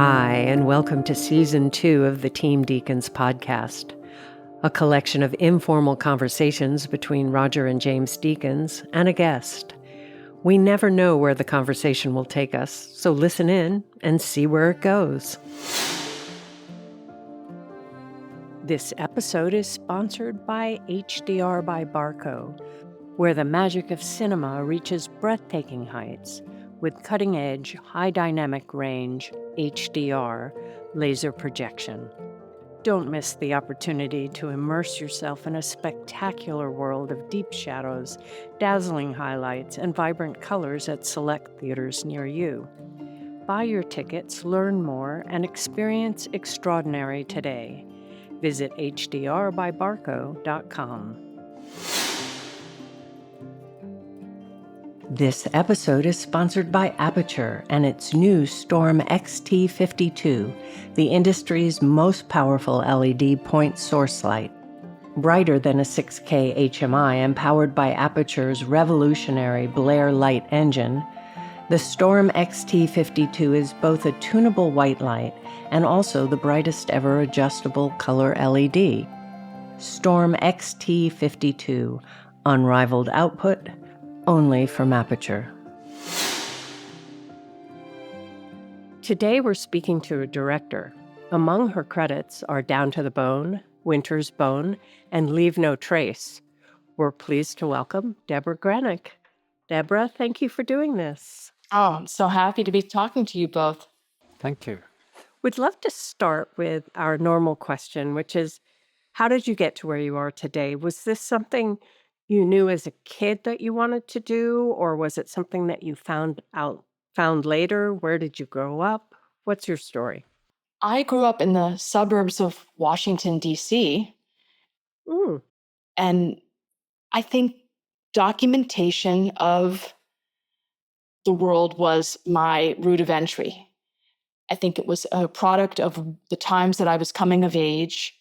Hi, and welcome to Season 2 of the Team Deakins Podcast, a collection of informal conversations between Roger and James Deakins and a guest. We never know where the conversation will take us, so listen in and see where it goes. This episode is sponsored by HDR by Barco, where the magic of cinema reaches breathtaking heights with cutting-edge, high-dynamic range, HDR, laser projection. Don't miss the opportunity to immerse yourself in a spectacular world of deep shadows, dazzling highlights, and vibrant colors at select theaters near you. Buy your tickets, learn more, and experience extraordinary today. Visit hdrbybarco.com. This episode is sponsored by Aperture and its new Storm XT52, the industry's most powerful LED point source light. Brighter than a 6K HMI and powered by Aperture's revolutionary Blair light engine, the Storm XT52 is both a tunable white light and also the brightest ever adjustable color LED. Storm XT52, unrivaled output, only from Aperture. Today we're speaking to a director. Among her credits are Down to the Bone, Winter's Bone, and Leave No Trace. We're pleased to welcome Debra Granik. Debra, thank you for doing this. Oh, I'm so happy to be talking to you both. Thank you. We'd love to start with our normal question, which is, how did you get to where you are today? Was this something you knew as a kid that you wanted to do, or was it something that you found later? Where did you grow up? What's your story? I grew up in the suburbs of Washington, D.C., and I think documentation of the world was my route of entry. I think it was a product of the times that I was coming of age,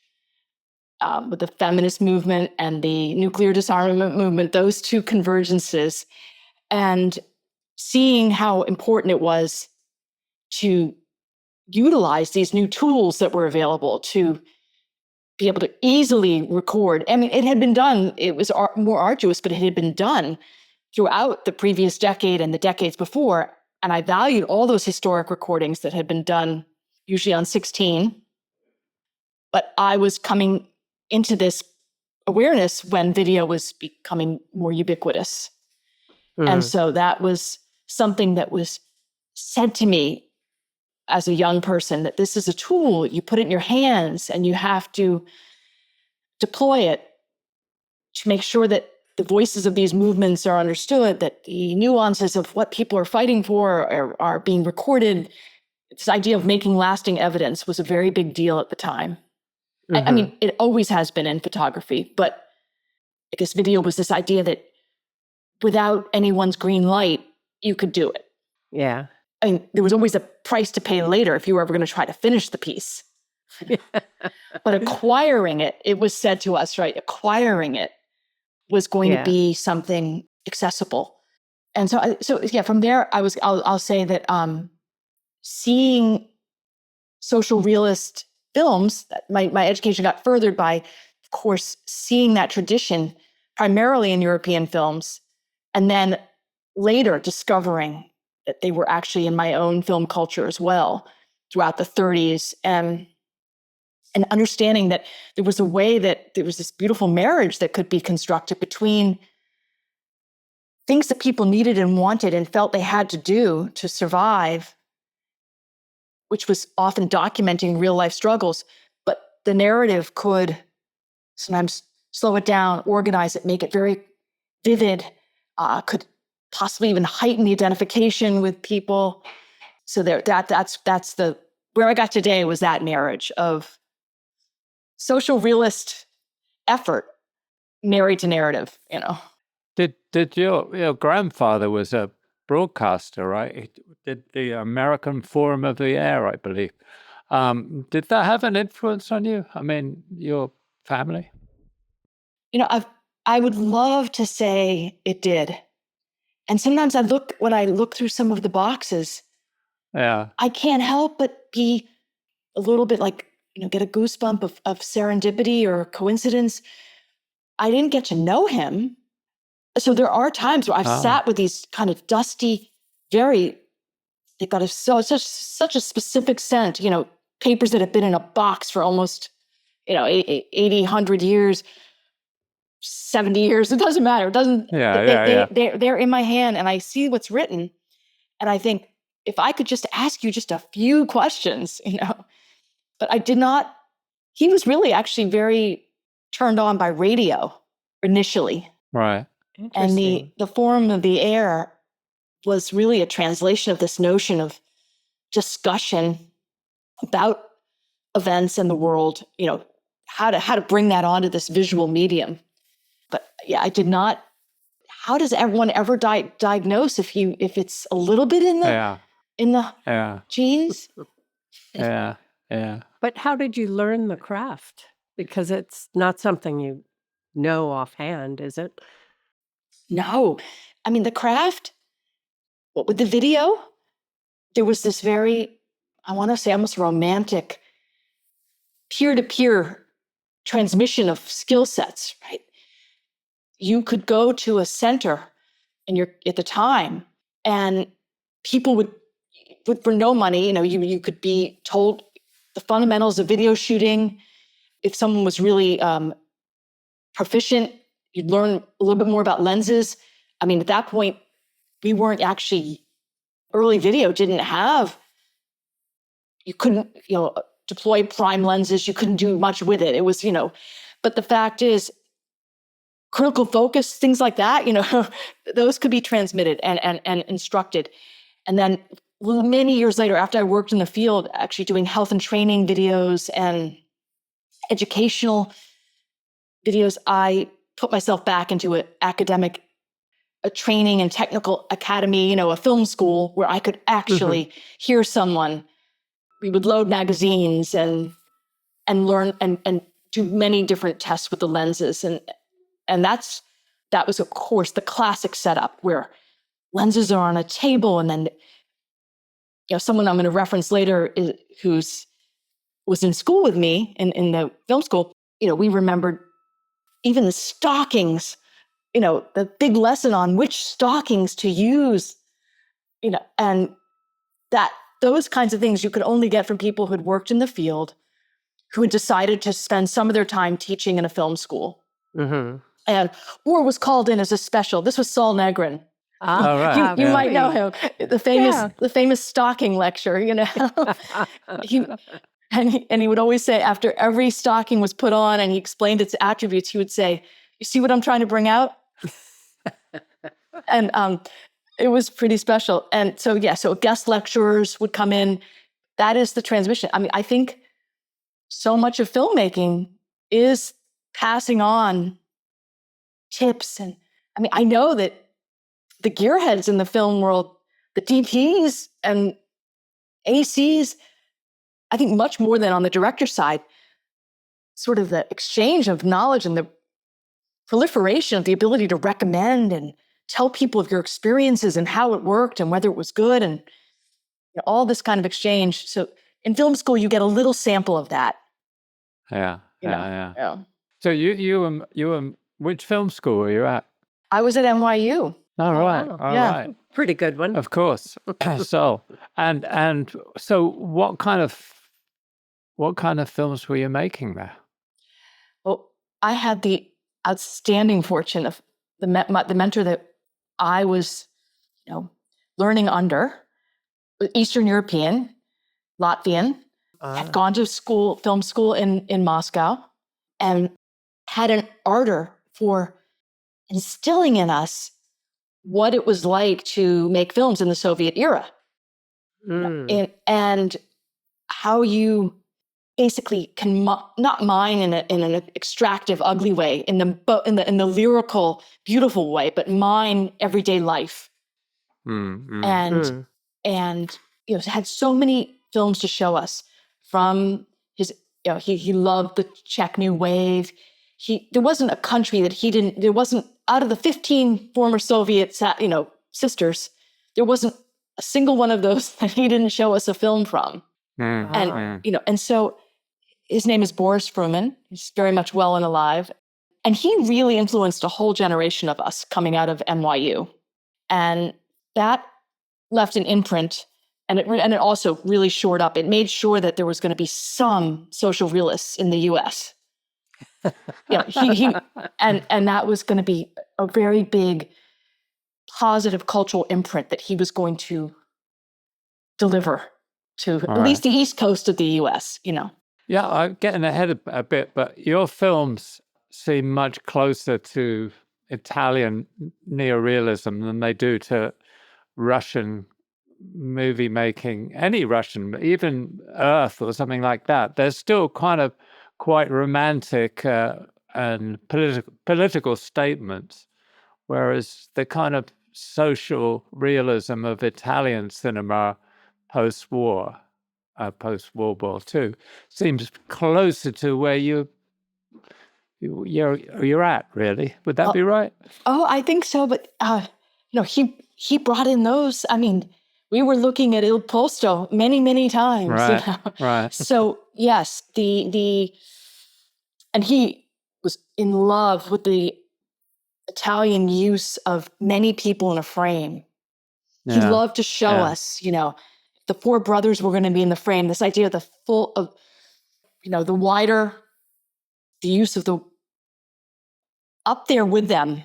with the feminist movement and the nuclear disarmament movement, those two convergences, and seeing how important it was to utilize these new tools that were available to be able to easily record. I mean, it had been done, it was more arduous, but it had been done throughout the previous decade and the decades before. And I valued all those historic recordings that had been done, usually on 16. But I was coming into this awareness when video was becoming more ubiquitous. And so that was something that was said to me as a young person, that this is a tool, you put it in your hands and you have to deploy it to make sure that the voices of these movements are understood, that the nuances of what people are fighting for are being recorded. This idea of making lasting evidence was a very big deal at the time. I mean, it always has been in photography, but I guess video was this idea that without anyone's green light, you could do it. Yeah. I mean, there was always a price to pay later if you were ever going to try to finish the piece. But acquiring it, it was said to us, right? Acquiring it was going to be something accessible. And so from there, I'll say that seeing social realist films, my education got furthered by, of course, seeing that tradition primarily in European films, and then later discovering that they were actually in my own film culture as well throughout the 30s, and understanding that there was a way that there was this beautiful marriage that could be constructed between things that people needed and wanted and felt they had to do to survive, which was often documenting real life struggles, but the narrative could sometimes slow it down, organize it, make it very vivid, could possibly even heighten the identification with people. So that's where I got today, was that marriage of social realist effort married to narrative, Did your grandfather was a broadcaster, right? He did the American Forum of the Air, I believe. Did that have an influence on you? I mean, your family? I would love to say it did. And sometimes when I look through some of the boxes, Yeah. I can't help but be a little bit like, get a goosebump of serendipity or coincidence. I didn't get to know him. So there are times where I've sat with these kind of dusty, they've got such a specific scent, papers that have been in a box for almost, 80, 100 years, 70 years. It doesn't matter. It doesn't, they're in my hand and I see what's written. And I think if I could just ask you just a few questions, but I did not, he was really actually very turned on by radio initially. Right. And the form of the air was really a translation of this notion of discussion about events in the world, how to bring that onto this visual medium. But yeah, I did not. How does everyone ever diagnose if it's a little bit in the genes? Yeah. But how did you learn the craft? Because it's not something you know offhand, is it? No. I mean, the craft, with the video, there was this very, I want to say almost romantic, peer-to-peer transmission of skill sets, right? You could go to a center at the time, and people would for no money, you could be told the fundamentals of video shooting. If someone was really proficient, you'd learn a little bit more about lenses. I mean, at that point, we weren't actually, early video didn't have, you couldn't, deploy prime lenses. You couldn't do much with it. It was, but the fact is, critical focus, things like that, those could be transmitted and instructed. And then many years later, after I worked in the field, actually doing health and training videos and educational videos, I put myself back into an academic, a training and technical academy, a film school where I could actually hear someone. We would load magazines and learn and do many different tests with the lenses. And that was, of course, the classic setup where lenses are on a table, and then someone I'm going to reference later was in school with me in the film school. We remembered even the stockings, the big lesson on which stockings to use, and those kinds of things you could only get from people who had worked in the field, who had decided to spend some of their time teaching in a film school. Or was called in as a special. This was Saul Negrin. Right. You might know him, the famous stocking lecture. He would always say, after every stocking was put on and he explained its attributes, he would say, "You see what I'm trying to bring out?" And it was pretty special. And so guest lecturers would come in. That is the transmission. I mean, I think so much of filmmaking is passing on tips. And I mean, I know that the gearheads in the film world, the DPs and ACs, I think much more than on the director's side, sort of the exchange of knowledge and the proliferation of the ability to recommend and tell people of your experiences and how it worked and whether it was good, and all this kind of exchange. So in film school, you get a little sample of that. Yeah. So you which film school were you at? I was at NYU. All right. wow. All Yeah. right. Pretty good one. Of course. So what kind of films were you making there? Well, I had the outstanding fortune of the mentor that I was, learning under, Eastern European, Latvian, had gone to film school in Moscow, and had an ardor for instilling in us what it was like to make films in the Soviet era, and how you basically can not mine in an extractive, ugly way, in the lyrical, beautiful way, but mine everyday life. And had so many films to show us. From his, he loved the Czech New Wave. There wasn't a country that he didn't. There wasn't, out of the 15 former Soviet sisters, there wasn't a single one of those that he didn't show us a film from. Mm, And, mm. and so his name is Boris Fruman. He's very much well and alive. And he really influenced a whole generation of us coming out of NYU. And that left an imprint. And it also really shored up. It made sure that there was going to be some social realists in the U.S. And that was going to be a very big positive cultural imprint that he was going to deliver to at least the East Coast of the U.S. Yeah, I'm getting ahead a bit, but your films seem much closer to Italian neorealism than they do to Russian movie making, any Russian, even Earth or something like that. They're still kind of quite romantic and political statements, whereas the kind of social realism of Italian cinema post-war, post-World War II, seems closer to where you're at, really. Would that be right? Oh, I think so. But he brought in those. I mean, we were looking at Il Posto many, many times. Right. Right. So yes, and he was in love with the Italian use of many people in a frame. Yeah. He loved to show us, the four brothers were going to be in the frame. This idea of the use of the up there with them,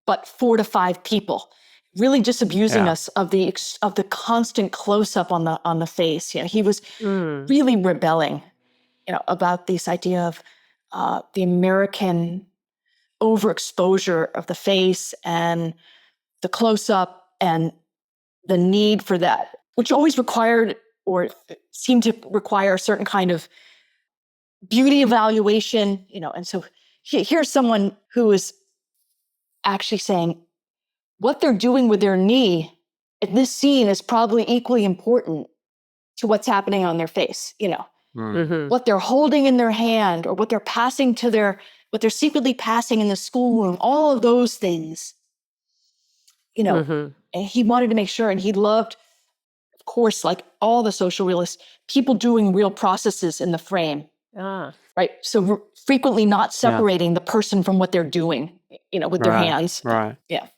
but 4 to 5 people, really disabusing us of the constant close up on the face. He was really rebelling, about this idea of the American overexposure of the face and the close up and the need for that, which always required or seemed to require a certain kind of beauty evaluation, and so here's someone who is actually saying what they're doing with their knee in this scene is probably equally important to what's happening on their face, what they're holding in their hand or what they're passing to what they're secretly passing in the schoolroom, all of those things, and he wanted to make sure, and he loved, of course, like all the social realists, people doing real processes in the frame. Right. So frequently not separating the person from what they're doing, with their hands. Right. Yeah.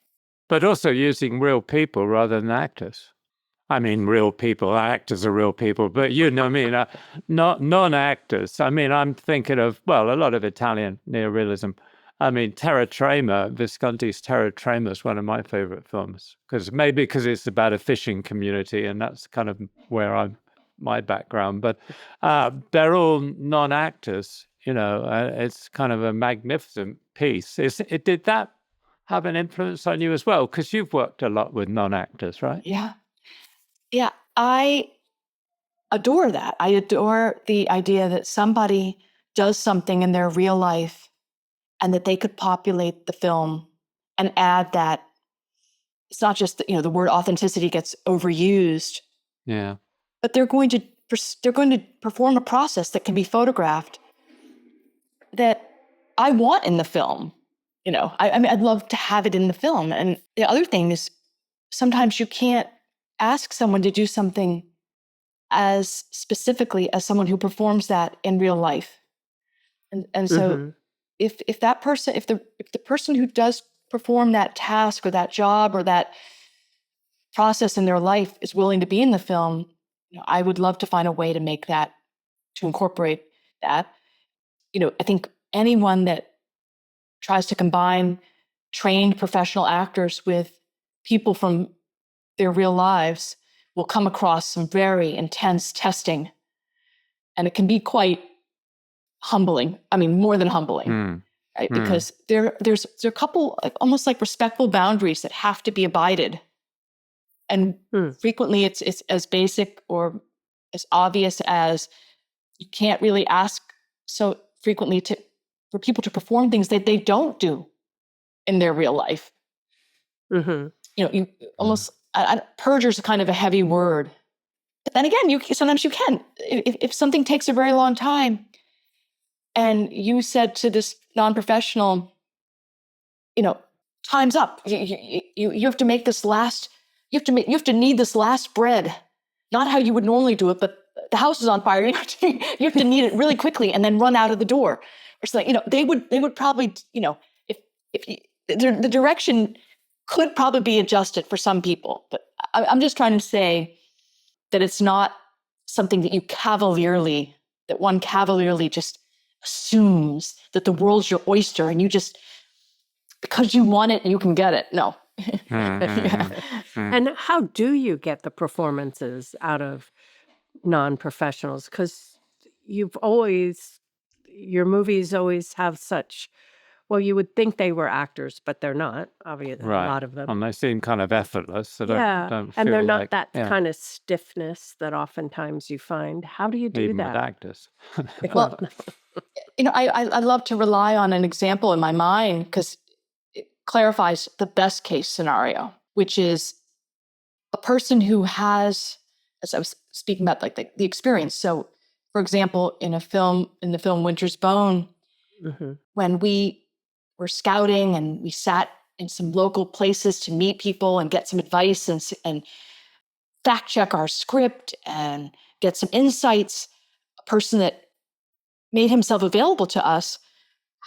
But also using real people rather than actors. I mean, real people, actors are real people, but not non-actors. I mean, I'm thinking of, a lot of Italian neorealism. I mean, Terra Trema, Visconti's Terra Trema is one of my favorite films, because it's about a fishing community, and that's kind of where my background, but they're all non-actors, it's kind of a magnificent piece. Did that have an influence on you as well? Because you've worked a lot with non-actors, right? Yeah. Yeah, I adore that. I adore the idea that somebody does something in their real life and that they could populate the film and add that. It's not just that, the word authenticity gets overused. Yeah. But they're going to perform a process that can be photographed that I want in the film. I'd love to have it in the film. And the other thing is, sometimes you can't ask someone to do something as specifically as someone who performs that in real life. And so if the person who does perform that task or that job or that process in their life is willing to be in the film, I would love to find a way to incorporate that. I think anyone that tries to combine trained professional actors with people from their real lives will come across some very intense testing. And it can be quite humbling. I mean, more than humbling, right? Because there's a couple, almost like respectful boundaries that have to be abided. And frequently it's as basic or as obvious as you can't really ask so frequently for people to perform things that they don't do in their real life. You almost, perjure is kind of a heavy word. But then again, sometimes you can. If something takes a very long time and you said to this non-professional, time's up. You have to make this last you have to knead this last bread, not how you would normally do it, but the house is on fire. You have to knead it really quickly and then run out of the door or something. They would probably, the direction could probably be adjusted for some people, but I'm just trying to say that it's not something that one cavalierly just assumes that the world's your oyster and you just, because you want it and you can get it. No. Yeah. And how do you get the performances out of non-professionals? Because your movies always have such, well, you would think they were actors, but they're not, obviously, a lot of them. And they seem kind of effortless. So Yeah, don't and they're feel not like, that kind of stiffness that oftentimes you find. How do you do even with that? actors. Well, I love to rely on an example in my mind because it clarifies the best case scenario, which is a person who has, as I was speaking about, like the experience. So, for example, in the film Winter's Bone, when we were scouting and we sat in some local places to meet people and get some advice and fact check our script and get some insights, a person that made himself available to us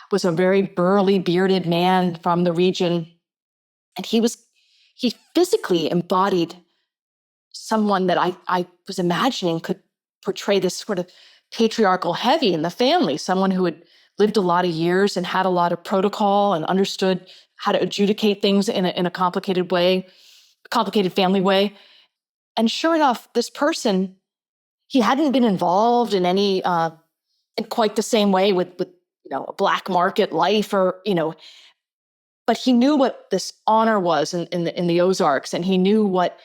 was a very burly, bearded man from the region. And he physically embodied someone that I was imagining could portray this sort of patriarchal heavy in the family, someone who had lived a lot of years and had a lot of protocol and understood how to adjudicate things in a complicated family way. And sure enough, this person, he hadn't been involved in any in quite the same way with a black market life but he knew what this honor was in the Ozarks, and he knew what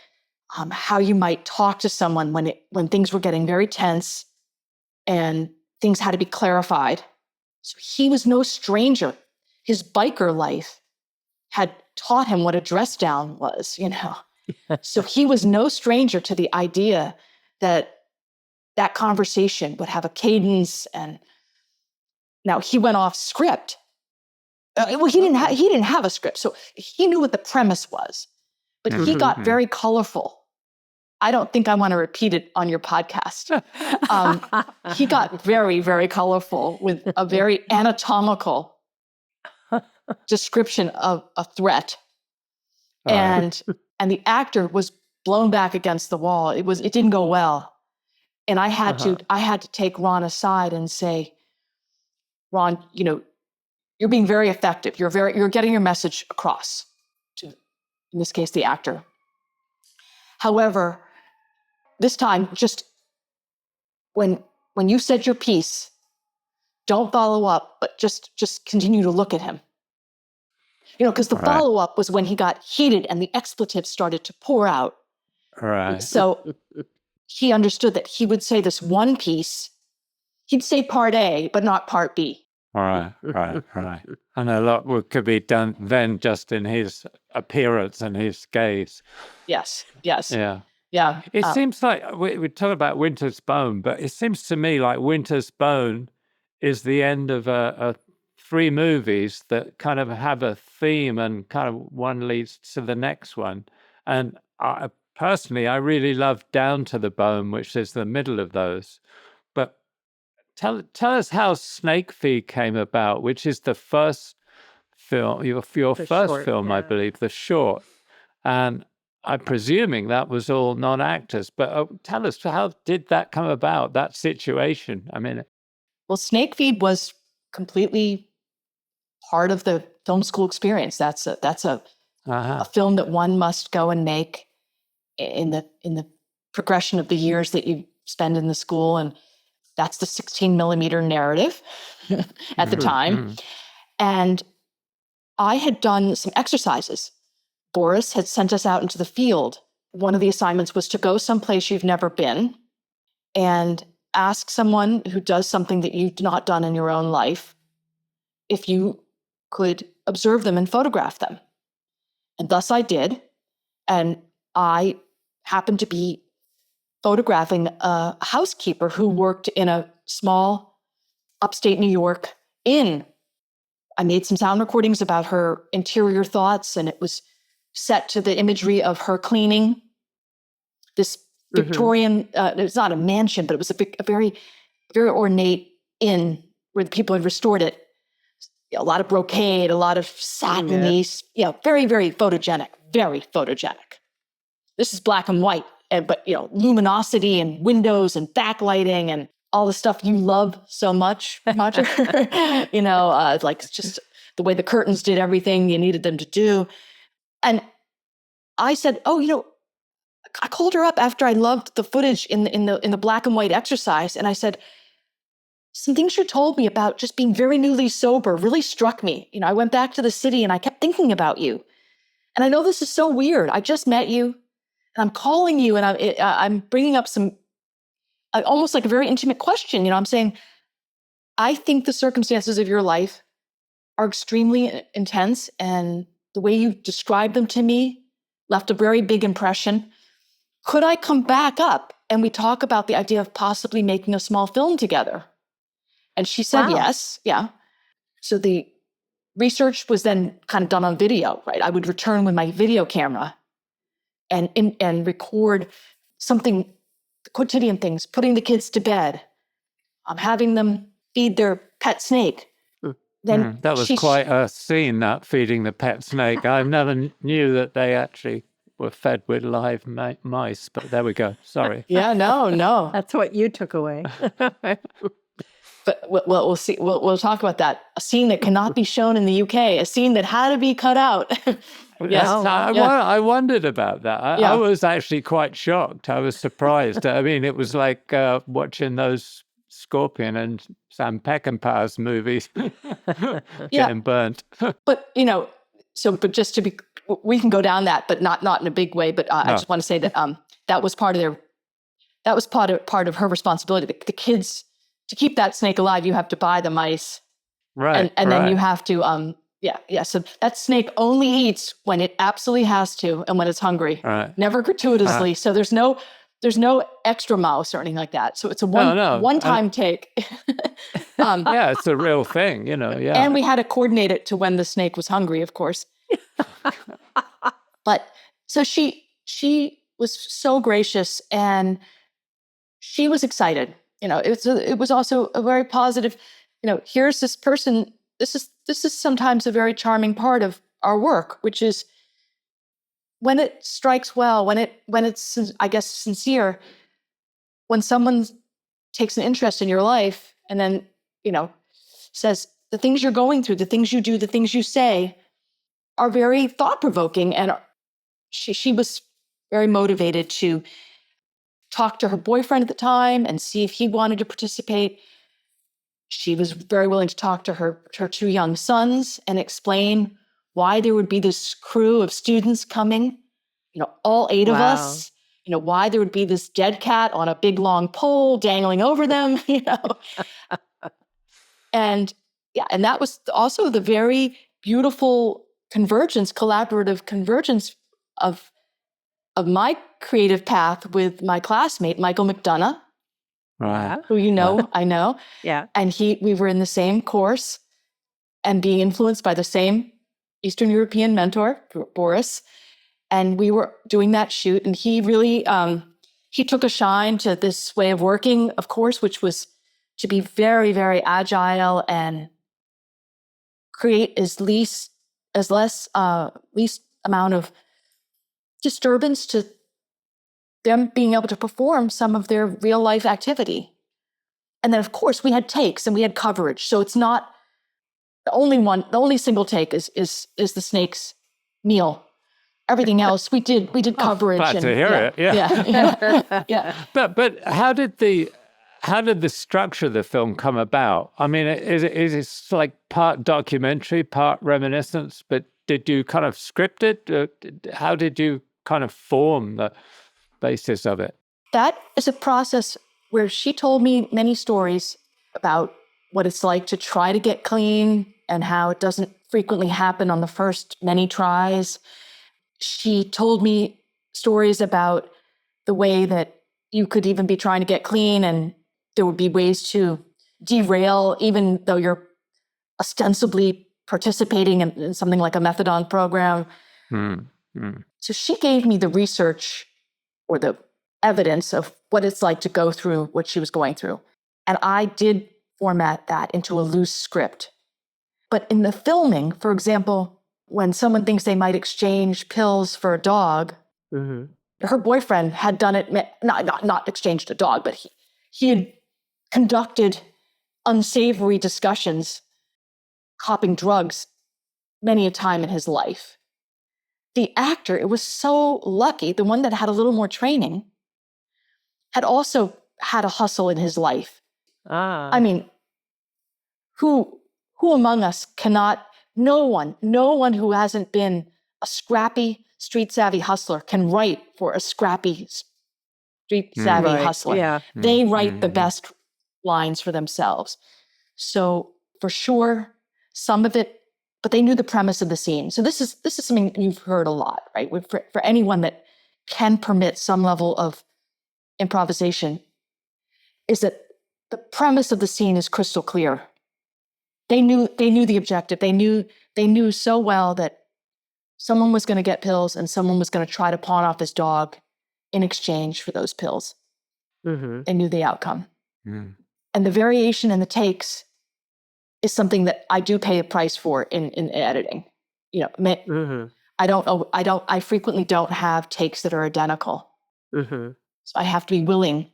how you might talk to someone when things were getting very tense and things had to be clarified. So he was no stranger. His biker life had taught him what a dress down was, So he was no stranger to the idea that conversation would have a cadence. And now he went off script. Well, he didn't have a script, so he knew what the premise was, but he got very colorful. I don't think I want to repeat it on your podcast. He got very, very colorful with a very anatomical description of a threat. And the actor was blown back against the wall. It didn't go well. And I had to take Ron aside and say, Ron, you're being very effective. You're getting your message across to, in this case, the actor. However, this time, just when you said your piece, don't follow up, but just continue to look at him. Because the follow-up was when he got heated and the expletives started to pour out. Right. So he understood that he would say this one piece. He'd say part A, but not part B. Right. And a lot could be done then just in his appearance and his gaze. Yes. Yeah. It seems like we talk about Winter's Bone, but it seems to me like Winter's Bone is the end of three movies that kind of have a theme and kind of one leads to the next one. And I really love Down to the Bone, which is the middle of those. But tell us how Snake Feed came about, which is the first film, your first film, I believe, the short. And I'm presuming that was all non-actors, but tell us, how did that come about, that situation? I mean, well, Snake Feed was completely part of the film school experience. That's a film that one must go and make in the progression of the years that you spend in the school, and that's the 16 millimeter narrative at the time. And I had done some exercises. Boris had sent us out into the field. One of the assignments was to go someplace you've never been and ask someone who does something that you've not done in your own life if you could observe them and photograph them. And thus I did. And I happened to be photographing a housekeeper who worked in a small upstate New York inn. I made some sound recordings about her interior thoughts, and it was set to the imagery of her cleaning this Victorian, it's not a mansion, but it was a very, very ornate inn where the people had restored it. A lot of brocade, a lot of satiny, very, very photogenic, very photogenic. This is black and white, but luminosity and windows and backlighting and all the stuff you love so much, Roger. Like just the way the curtains did everything you needed them to do. And I said, I called her up after I loved the footage in the black and white exercise, and I said, some things you told me about just being very newly sober really struck me. I went back to the city and I kept thinking about you. And I know this is so weird. I just met you and I'm calling you and I'm bringing up some, almost like a very intimate question. I'm saying, I think the circumstances of your life are extremely intense, and the way you described them to me left a very big impression. Could I come back up and we talk about the idea of possibly making a small film together? And she said, yes. Yeah. So the research was then kind of done on video, right? I would return with my video camera and record something, the quotidian things, putting the kids to bed, having them feed their pet snake. Then that was quite a scene, that feeding the pet snake. I never knew that they actually were fed with live mice, but there we go. Sorry. Yeah, no. That's what you took away. But we'll see. We'll talk about that. A scene that cannot be shown in the UK. A scene that had to be cut out. Yes, I wondered about that. I was actually quite shocked. I was surprised. I mean, it was like watching those Scorpion and Sam Peckinpah's movies getting burnt. But but just to be, we can go down that, but not in a big way. But I just want to say that that was part of her responsibility. The kids. To keep that snake alive, you have to buy the mice. Right. And then you have to, So that snake only eats when it absolutely has to and when it's hungry. Right. Never gratuitously. So there's no extra mouse or anything like that. So it's a one-time take. It's a real thing, yeah. And we had to coordinate it to when the snake was hungry, of course. But so she was so gracious and she was excited. It was also a very positive, here's this person, this is sometimes a very charming part of our work, which is when it strikes well, when it's, I guess, sincere, when someone takes an interest in your life and then, says the things you're going through, the things you do, the things you say are very thought-provoking. And she was very motivated to talk to her boyfriend at the time and see if he wanted to participate. She was very willing to talk to her two young sons and explain why there would be this crew of students coming, all 8 of us, why there would be this dead cat on a big long pole dangling over them, And that was also the very beautiful collaborative convergence of my creative path with my classmate, Michael McDonough, right? Who I know. Yeah. And we were in the same course and being influenced by the same Eastern European mentor, Boris. And we were doing that shoot. And he really, he took a shine to this way of working, of course, which was to be very, very agile and create least amount of disturbance to them being able to perform some of their real life activity. And then of course we had takes and we had coverage. So it's not the only single take is the snake's meal. Everything else we did coverage. Glad to hear it. Yeah. But how did the structure of the film come about? I mean, is it like part documentary, part reminiscence, but did you kind of script it? How did you kind of form the basis of it? That is a process where she told me many stories about what it's like to try to get clean and how it doesn't frequently happen on the first many tries. She told me stories about the way that you could even be trying to get clean and there would be ways to derail, even though you're ostensibly participating in something like a methadone program. Mm. So she gave me the research or the evidence of what it's like to go through what she was going through. And I did format that into a loose script. But in the filming, for example, when someone thinks they might exchange pills for a dog, her boyfriend had done it, not exchanged a dog, but he had conducted unsavory discussions, copping drugs many a time in his life. The actor, it was so lucky, the one that had a little more training, had also had a hustle in his life. I mean, who among us cannot, no one who hasn't been a scrappy, street-savvy hustler can write for a scrappy, street-savvy hustler. Yeah. They write the best lines for themselves. So for sure, some of it, but they knew the premise of the scene. So this is something you've heard a lot, right? For anyone that can permit some level of improvisation, is that the premise of the scene is crystal clear. They knew the objective. They knew so well that someone was going to get pills and someone was going to try to pawn off his dog in exchange for those pills. They knew the outcome. And the variation in the takes is something that I do pay a price for in editing. You know, I frequently don't have takes that are identical. So I have to be willing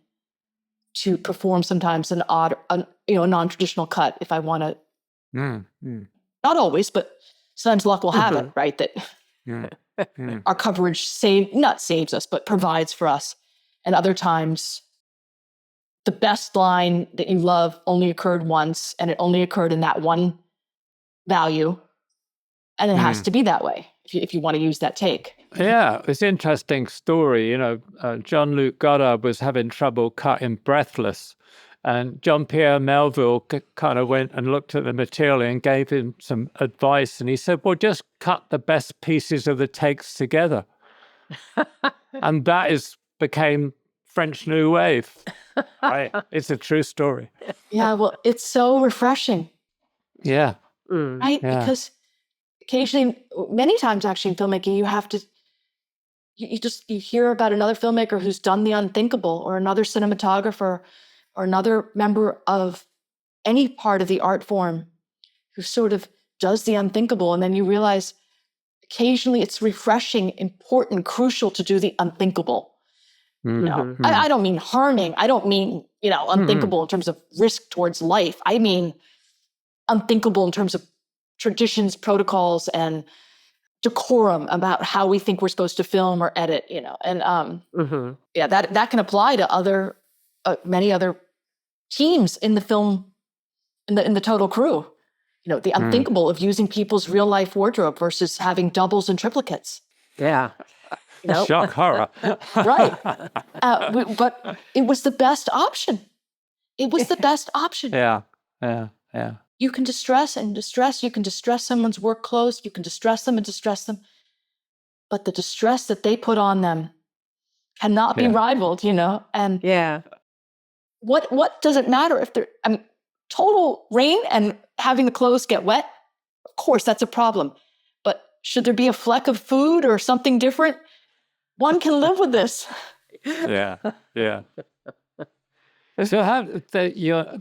to perform sometimes a non-traditional cut if I want to. Not always, but sometimes luck will have it, right? That our coverage not saves us, but provides for us. And other times, the best line that you love only occurred once, and it only occurred in that one value, and it has to be that way if you want to use that take. Yeah, it's an interesting story. You know, Jean-Luc Godard was having trouble cutting Breathless, and Jean-Pierre Melville kind of went and looked at the material and gave him some advice, and he said, well, just cut the best pieces of the takes together. And that became French New Wave. Right? It's a true story. Yeah, well, it's so refreshing. Yeah. Right? Yeah. Because occasionally, many times actually in filmmaking, you have to, you hear about another filmmaker who's done the unthinkable, or another cinematographer, or another member of any part of the art form who sort of does the unthinkable. And then you realize occasionally it's refreshing, important, crucial to do the unthinkable. You know, I don't mean harming. I don't mean, unthinkable in terms of risk towards life. I mean unthinkable in terms of traditions, protocols, and decorum about how we think we're supposed to film or edit, and yeah, that can apply to many other teams in the film, in the total crew. The unthinkable of using people's real life wardrobe versus having doubles and triplicates. Yeah. Shock horror. Right. But it was the best option. It was the best option. Yeah. You can distress and distress. You can distress someone's work clothes. You can distress them and distress them. But the distress that they put on them cannot be rivaled, And what does it matter if they're total rain and having the clothes get wet? Of course, that's a problem. But should there be a fleck of food or something different? One can live with this. Yeah. So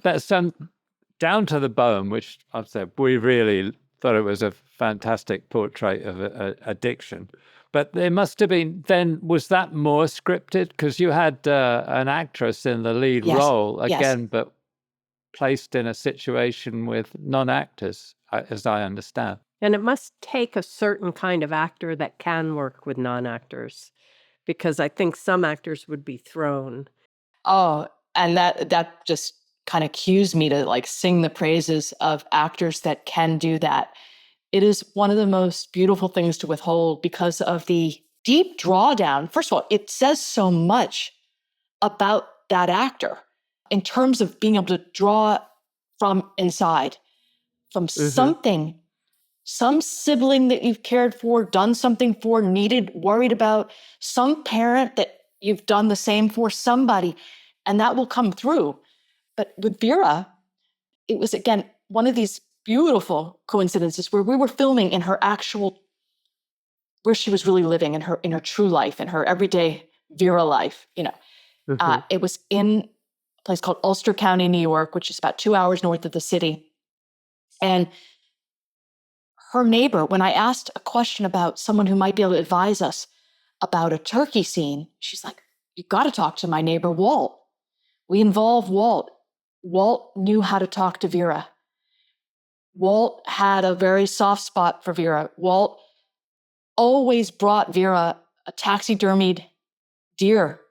that's down to the bone, which I've said, we really thought it was a fantastic portrait of addiction. But there must have been, then, was that more scripted? Because you had an actress in the lead role, again, but placed in a situation with non-actors, as I understand. And it must take a certain kind of actor that can work with non-actors, because I think some actors would be thrown. Oh, and that just kind of cues me to sing the praises of actors that can do that. It is one of the most beautiful things to withhold because of the deep drawdown. First of all, it says so much about that actor in terms of being able to draw from inside, from something, some sibling that you've cared for, done something for, needed, worried about, some parent that you've done the same for, somebody, and that will come through. But with Vera, it was, again, one of these beautiful coincidences where we were filming in her actual where she was really living in her true life, in her everyday Vera life. It was in a place called Ulster County, New York, which is about 2 hours north of the city. And her neighbor, when I asked a question about someone who might be able to advise us about a turkey scene, she's like, "You got to talk to my neighbor, Walt." We involved Walt. Walt knew how to talk to Vera. Walt had a very soft spot for Vera. Walt always brought Vera a taxidermied deer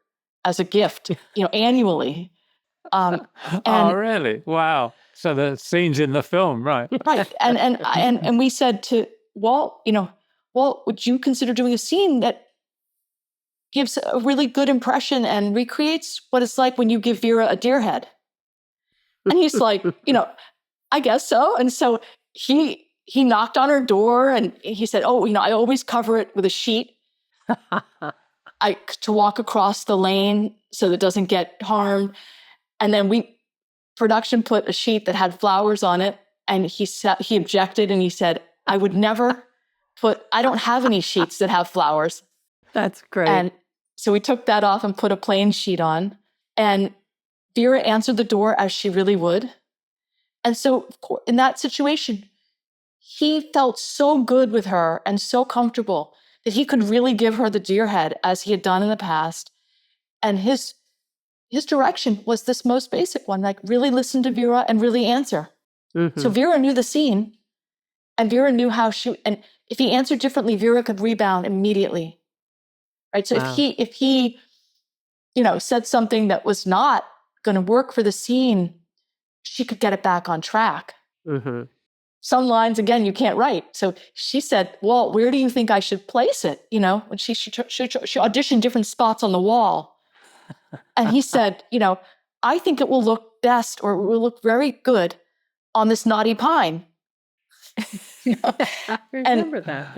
as a gift, annually. Oh, really? Wow. So the scene's in the film, right? Right. And we said to Walt, Walt, would you consider doing a scene that gives a really good impression and recreates what it's like when you give Vera a deer head? And he's like, I guess so. And so he knocked on her door and he said, "Oh, I always cover it with a sheet to walk across the lane so that it doesn't get harmed." And then production put a sheet that had flowers on it, and he objected and he said, "I would never I don't have any sheets that have flowers." That's great. And so we took that off and put a plain sheet on, and Vera answered the door as she really would. And so in that situation, he felt so good with her and so comfortable that he could really give her the deer head as he had done in the past. And his direction was this most basic one, like really listen to Vera and really answer. So Vera knew the scene, and Vera knew how and if he answered differently, Vera could rebound immediately. Right. So Wow. if he, said something that was not going to work for the scene, she could get it back on track. Some lines, again, you can't write. So she said, "Walt, where do you think I should place it?" When she auditioned different spots on the wall. And he said, "I think it will look best, or it will look very good on this knotty pine." I remember that.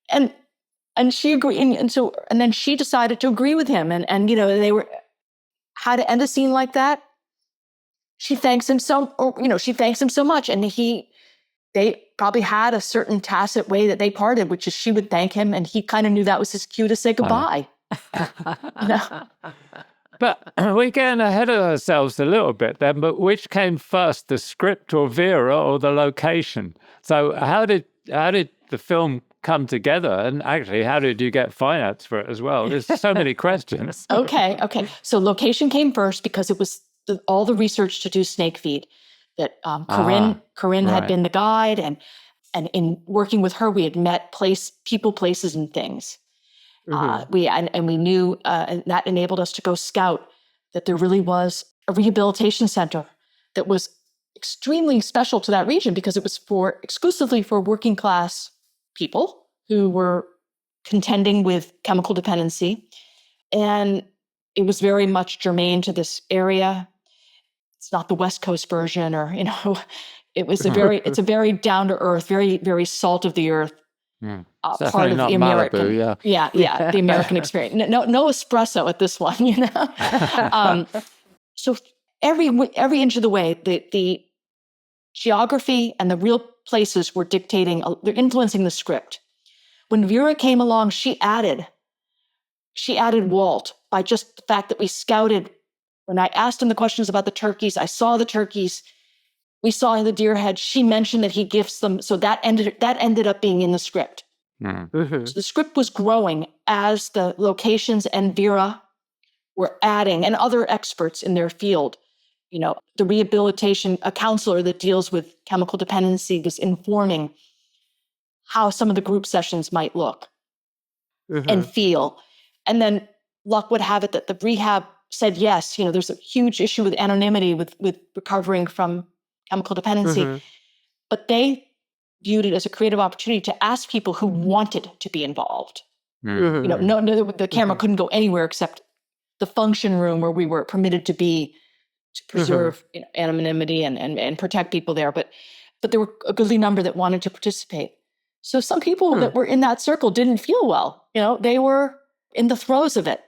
And and she agreed. And then she decided to agree with him. And they how to end a scene like that. She thanks him so much. And they probably had a certain tacit way that they parted, which is she would thank him, and he kind of knew that was his cue to say goodbye. But we're getting ahead of ourselves a little bit then, but which came first, the script or Vera or the location? So how did the film come together? And actually, how did you get finance for it as well? There's so many questions. Okay. So location came first because it was all the research to do Snake Feed that Corinne had been the guide, and in working with her, we had met people, places, and things. We knew, and that enabled us to go scout that there really was a rehabilitation center that was extremely special to that region because it was exclusively for working class people who were contending with chemical dependency, and it was very much germane to this area. It's not the West Coast version, or it was it's a very down to earth, very very salt of the earth. Part of the American, Malibu, the American experience. No espresso at this one, So every inch of the way, the geography and the real places were they're influencing the script. When Vera came along, she added Walt by just the fact that we scouted. When I asked him the questions about the turkeys, I saw the turkeys. We saw the deer head. She mentioned that he gifts them. So that ended up being in the script. So the script was growing as the locations and Vera were adding, and other experts in their field. The rehabilitation, a counselor that deals with chemical dependency was informing how some of the group sessions might look and feel. And then luck would have it that the rehab said yes. There's a huge issue with anonymity with recovering from chemical dependency, but they viewed it as a creative opportunity to ask people who wanted to be involved. The camera couldn't go anywhere except the function room where we were permitted to be to preserve anonymity and protect people there. But there were a goodly number that wanted to participate. So some people that were in that circle didn't feel well. They were in the throes of it.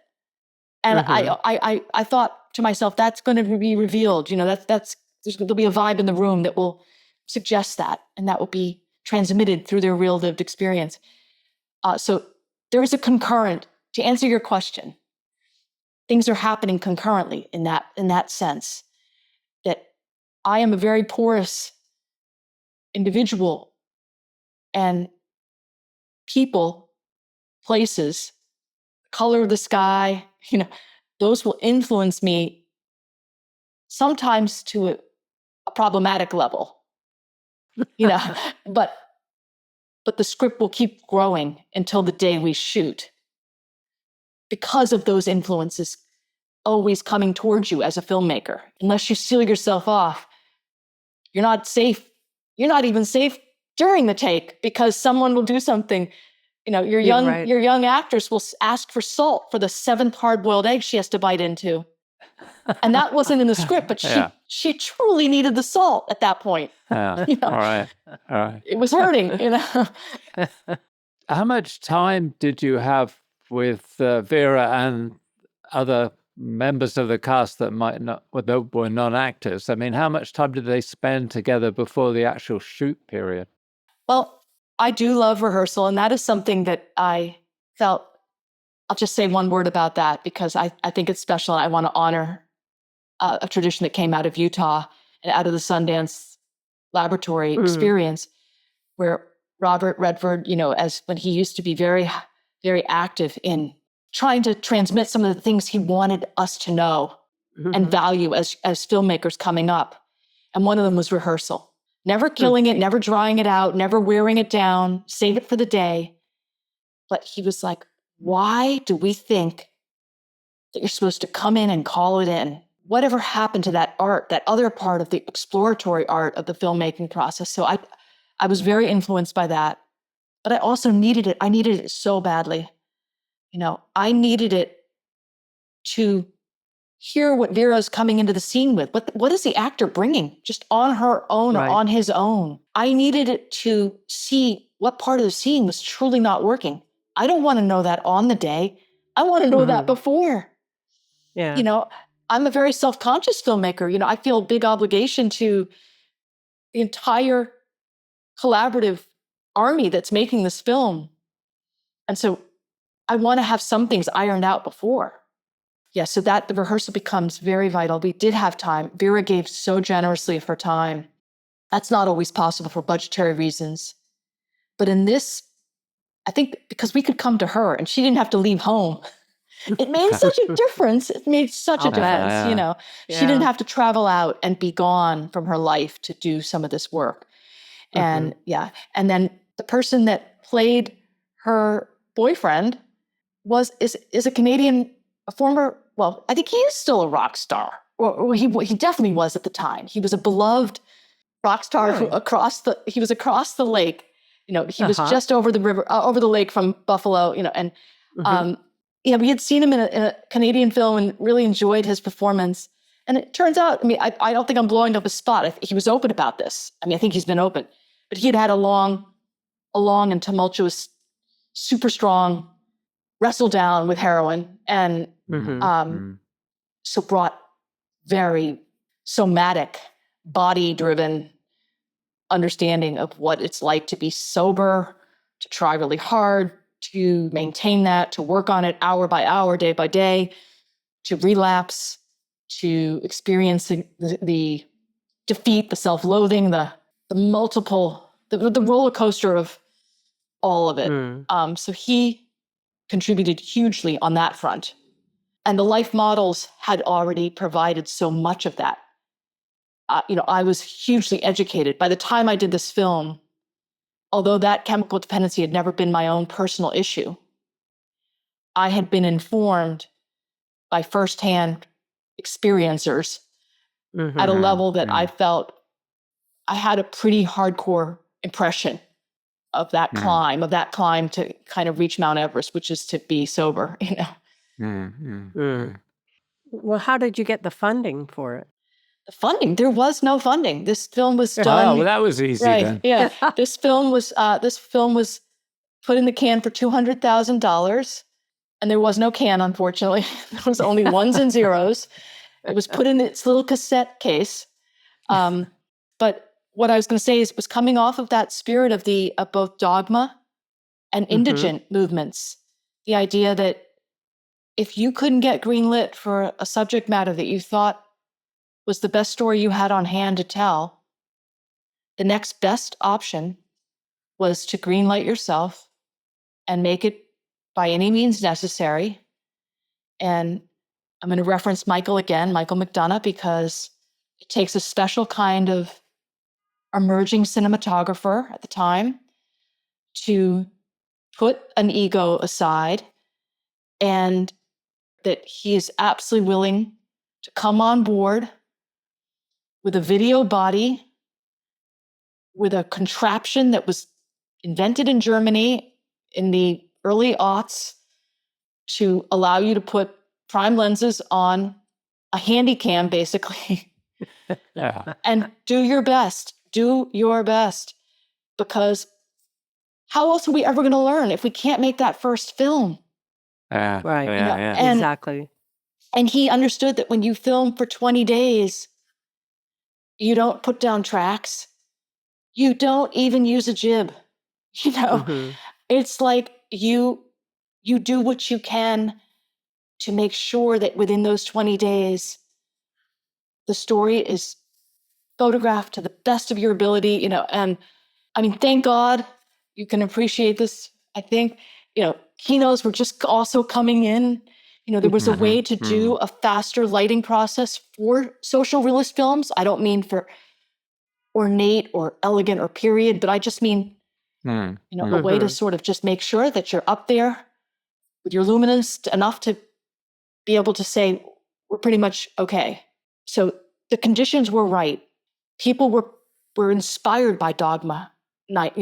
And I thought to myself, that's going to be revealed. There'll be a vibe in the room that will suggest that, and that will be transmitted through their real lived experience. So there is a concurrent, to answer your question, things are happening concurrently in that sense, that I am a very porous individual, and people, places, color of the sky, those will influence me sometimes to a problematic level, but the script will keep growing until the day we shoot because of those influences always coming towards you as a filmmaker. Unless you seal yourself off, you're not safe. You're not even safe during the take because someone will do something. Your young actress will ask for salt for the 7th hard-boiled egg she has to bite into. And that wasn't in the script, but she truly needed the salt at that point. Yeah. All right. It was hurting, How much time did you have with Vera and other members of the cast that were non-actors? I mean, how much time did they spend together before the actual shoot period? Well, I do love rehearsal, and that is something that I felt. I'll just say one word about that because I think it's special, and I want to honor a tradition that came out of Utah and out of the Sundance Laboratory experience, where Robert Redford, as when he used to be very, very active in trying to transmit some of the things he wanted us to know and value as filmmakers coming up. And one of them was rehearsal. Never killing it, never drying it out, never wearing it down, save it for the day. But he was like, why do we think that you're supposed to come in and call it in? Whatever happened to that art, that other part of the exploratory art of the filmmaking process? So I was very influenced by that. But I also needed it. I needed it so badly. I needed it to hear what Vera's coming into the scene with. What is the actor bringing just on her own or on his own? I needed it to see what part of the scene was truly not working. I don't want to know that on the day. I want to know that before. Yeah. I'm a very self-conscious filmmaker. I feel a big obligation to the entire collaborative army that's making this film. And so I want to have some things ironed out before. Yeah, so that the rehearsal becomes very vital. We did have time. Vera gave so generously of her time. That's not always possible for budgetary reasons. But in this, I think because we could come to her and she didn't have to leave home. It made such a difference. It made such a difference, She didn't have to travel out and be gone from her life to do some of this work. And and then the person that played her boyfriend is a Canadian, a former, well, I think he is still a rock star. Or he definitely was at the time. He was a beloved rock star who he was across the lake. He was just over the river, over the lake from Buffalo, and we had seen him in a Canadian film and really enjoyed his performance. And it turns out, I don't think I'm blowing up his spot. He was open about this. I think he's been open, but he had a long and tumultuous, super strong wrestle down with heroin, and so brought very somatic, body-driven understanding of what it's like to be sober, to try really hard, to maintain that, to work on it hour by hour, day by day, to relapse, to experience the defeat, the self-loathing, the multiple, the roller coaster of all of it. So he contributed hugely on that front. And the life models had already provided so much of that. I was hugely educated. By the time I did this film, although that chemical dependency had never been my own personal issue, I had been informed by firsthand experiencers at a level that I felt I had a pretty hardcore impression of that climb to kind of reach Mount Everest, which is to be sober, Well, how did you get the funding for it? The funding, there was no funding. This film was done. Oh, well, that was easy then. Yeah. This film was put in the can for $200,000, and there was no can, unfortunately. There was only ones and zeros. It was put in its little cassette case. But what I was going to say is it was coming off of that spirit of both Dogme and indigent movements. The idea that if you couldn't get greenlit for a subject matter that you thought was the best story you had on hand to tell, the next best option was to greenlight yourself and make it by any means necessary. And I'm going to reference Michael again, Michael McDonough, because it takes a special kind of emerging cinematographer at the time to put an ego aside, and that he is absolutely willing to come on board with a video body, with a contraption that was invented in Germany in the early aughts to allow you to put prime lenses on a handy cam, basically. Yeah. And do your best. Do your best. Because how else are we ever going to learn if we can't make that first film? Yeah. Right. Yeah. Yeah. And- Exactly. And he understood that when you film for 20 days, you don't put down tracks. You don't even use a jib. You know, Mhm. it's like you do what you can to make sure that within those 20 days, the story is photographed to the best of your ability, you know. And I mean, thank God you can appreciate this. I think, you know, kinos were just also coming in. You know, there was a way to do a faster lighting process for social realist films. I don't mean for ornate or elegant or period, but I just mean, you know, a way to sort of just make sure that you're up there with your luminance enough to be able to say, we're pretty much okay. So the conditions were right. People were inspired by Dogme,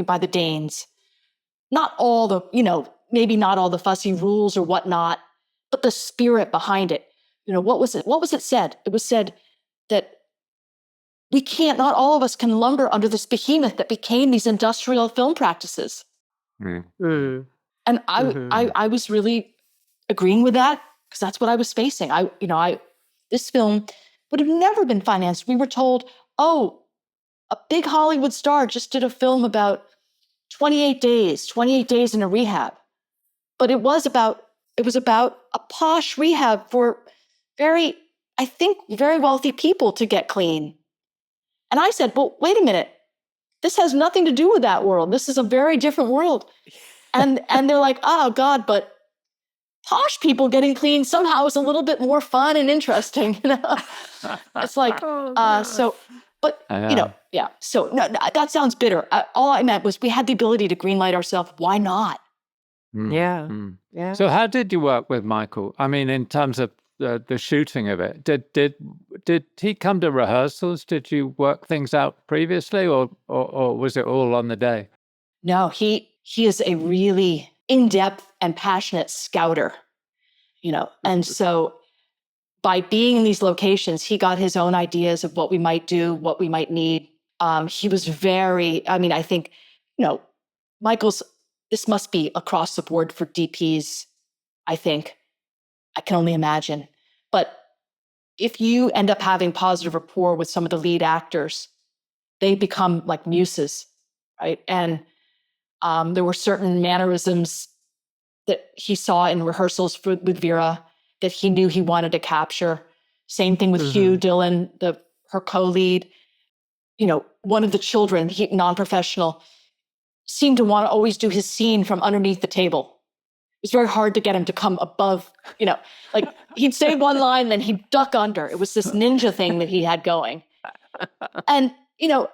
by the Danes. Not all the, you know, maybe not all the fussy rules or whatnot, but the spirit behind it. You know, what was it? What was it said? It was said that we can't, not all of us can lumber under this behemoth that became these industrial film practices. Mm. And I was really agreeing with that because that's what I was facing. This film would have never been financed. We were told, oh, a big Hollywood star just did a film about 28 days in a rehab. But it was about a posh rehab for very wealthy people to get clean. And I said, well, wait a minute. This has nothing to do with that world. This is a very different world. And they're like, oh God, but posh people getting clean somehow is a little bit more fun and interesting. You know, it's like, so, but you know, yeah. So no, that sounds bitter. All I meant was we had the ability to greenlight ourselves. Why not? Yeah. Yeah. So how did you work with Michael? I mean, in terms of the shooting of it, did he come to rehearsals? Did you work things out previously, or was it all on the day? No, he is a really in-depth and passionate scouter, you know. And so by being in these locations, he got his own ideas of what we might do, what we might need. He was very, I mean, I think, you know, this must be across the board for DPs, I think. I can only imagine. But if you end up having positive rapport with some of the lead actors, they become like muses, right? And there were certain mannerisms that he saw in rehearsals with Vera that he knew he wanted to capture. Same thing with Hugh Dillon, her co-lead. You know, one of the children, non-professional, seemed to want to always do his scene from underneath the table. It was very hard to get him to come above, you know, like he'd say one line, then he'd duck under. It was this ninja thing that he had going. And, you know,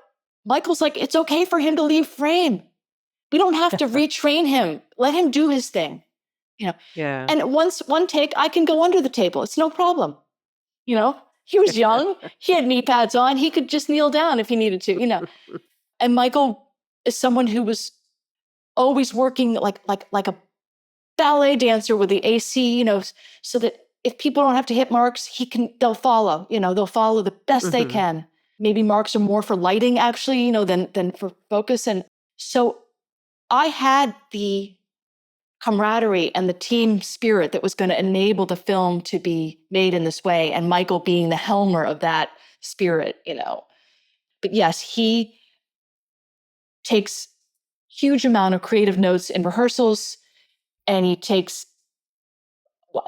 Michael's like, it's okay for him to leave frame. We don't have to retrain him. Let him do his thing, you know. Yeah. And one take, I can go under the table. It's no problem. You know, he was young. He had knee pads on. He could just kneel down if he needed to, you know. And Michael is someone who was always working like a ballet dancer with the AC, you know, so that if people don't have to hit marks, they'll follow, you know, they'll follow the best they can. Maybe marks are more for lighting actually, you know, than for focus. And so I had the camaraderie and the team spirit that was going to enable the film to be made in this way. And Michael being the helmer of that spirit, you know. But yes, he takes huge amount of creative notes in rehearsals, and he takes,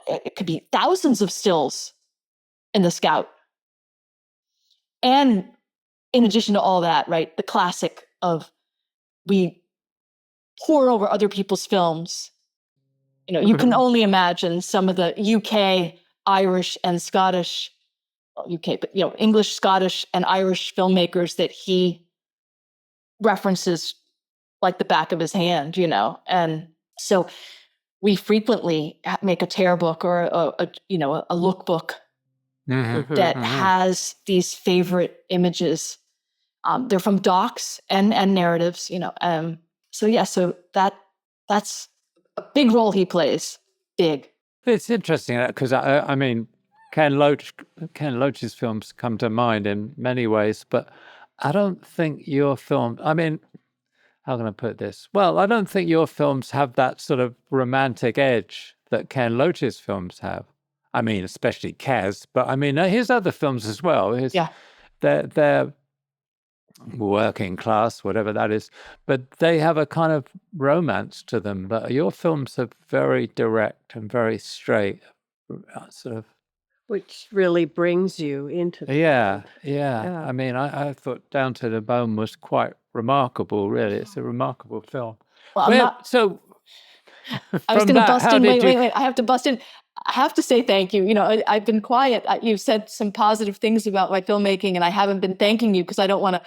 it could be thousands of stills in the Scout. And in addition to all that, right, the classic of we pour over other people's films. You can only imagine some of the UK, Irish, and Scottish, well, UK, but English, Scottish, and Irish filmmakers that he references like the back of his hand, And so we frequently make a tear book or a lookbook that has these favorite images. They're from docs and narratives, So that's a big role he plays. Big. It's interesting because I mean, Ken Loach's films come to mind in many ways, but I don't think your film. I mean, how can I put this? Well, I don't think your films have that sort of romantic edge that Ken Loach's films have. I mean, especially Kaz, but I mean, his other films as well. They're working class, whatever that is, but they have a kind of romance to them. But your films are very direct and very straight, sort of. Which really brings you into the Yeah. I mean, I thought Down to the Bone was quite remarkable, really. It's a remarkable film. Well, so I was going to bust in. Wait. I have to bust in. I have to say thank you. I've been quiet. You've said some positive things about my filmmaking, and I haven't been thanking you because I don't want to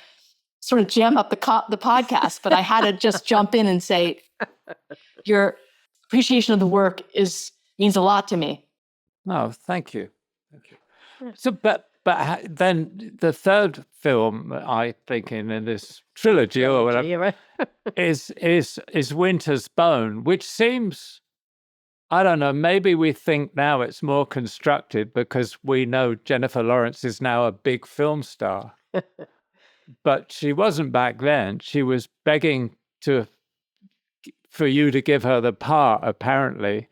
sort of jam up the podcast. But I had to just jump in and say your appreciation of the work means a lot to me. Oh, thank you. So, but then the third film I think in this trilogy or whatever is Winter's Bone, which seems, I don't know, maybe we think now it's more constructed because we know Jennifer Lawrence is now a big film star, but she wasn't back then. She was begging for you to give her the part, apparently,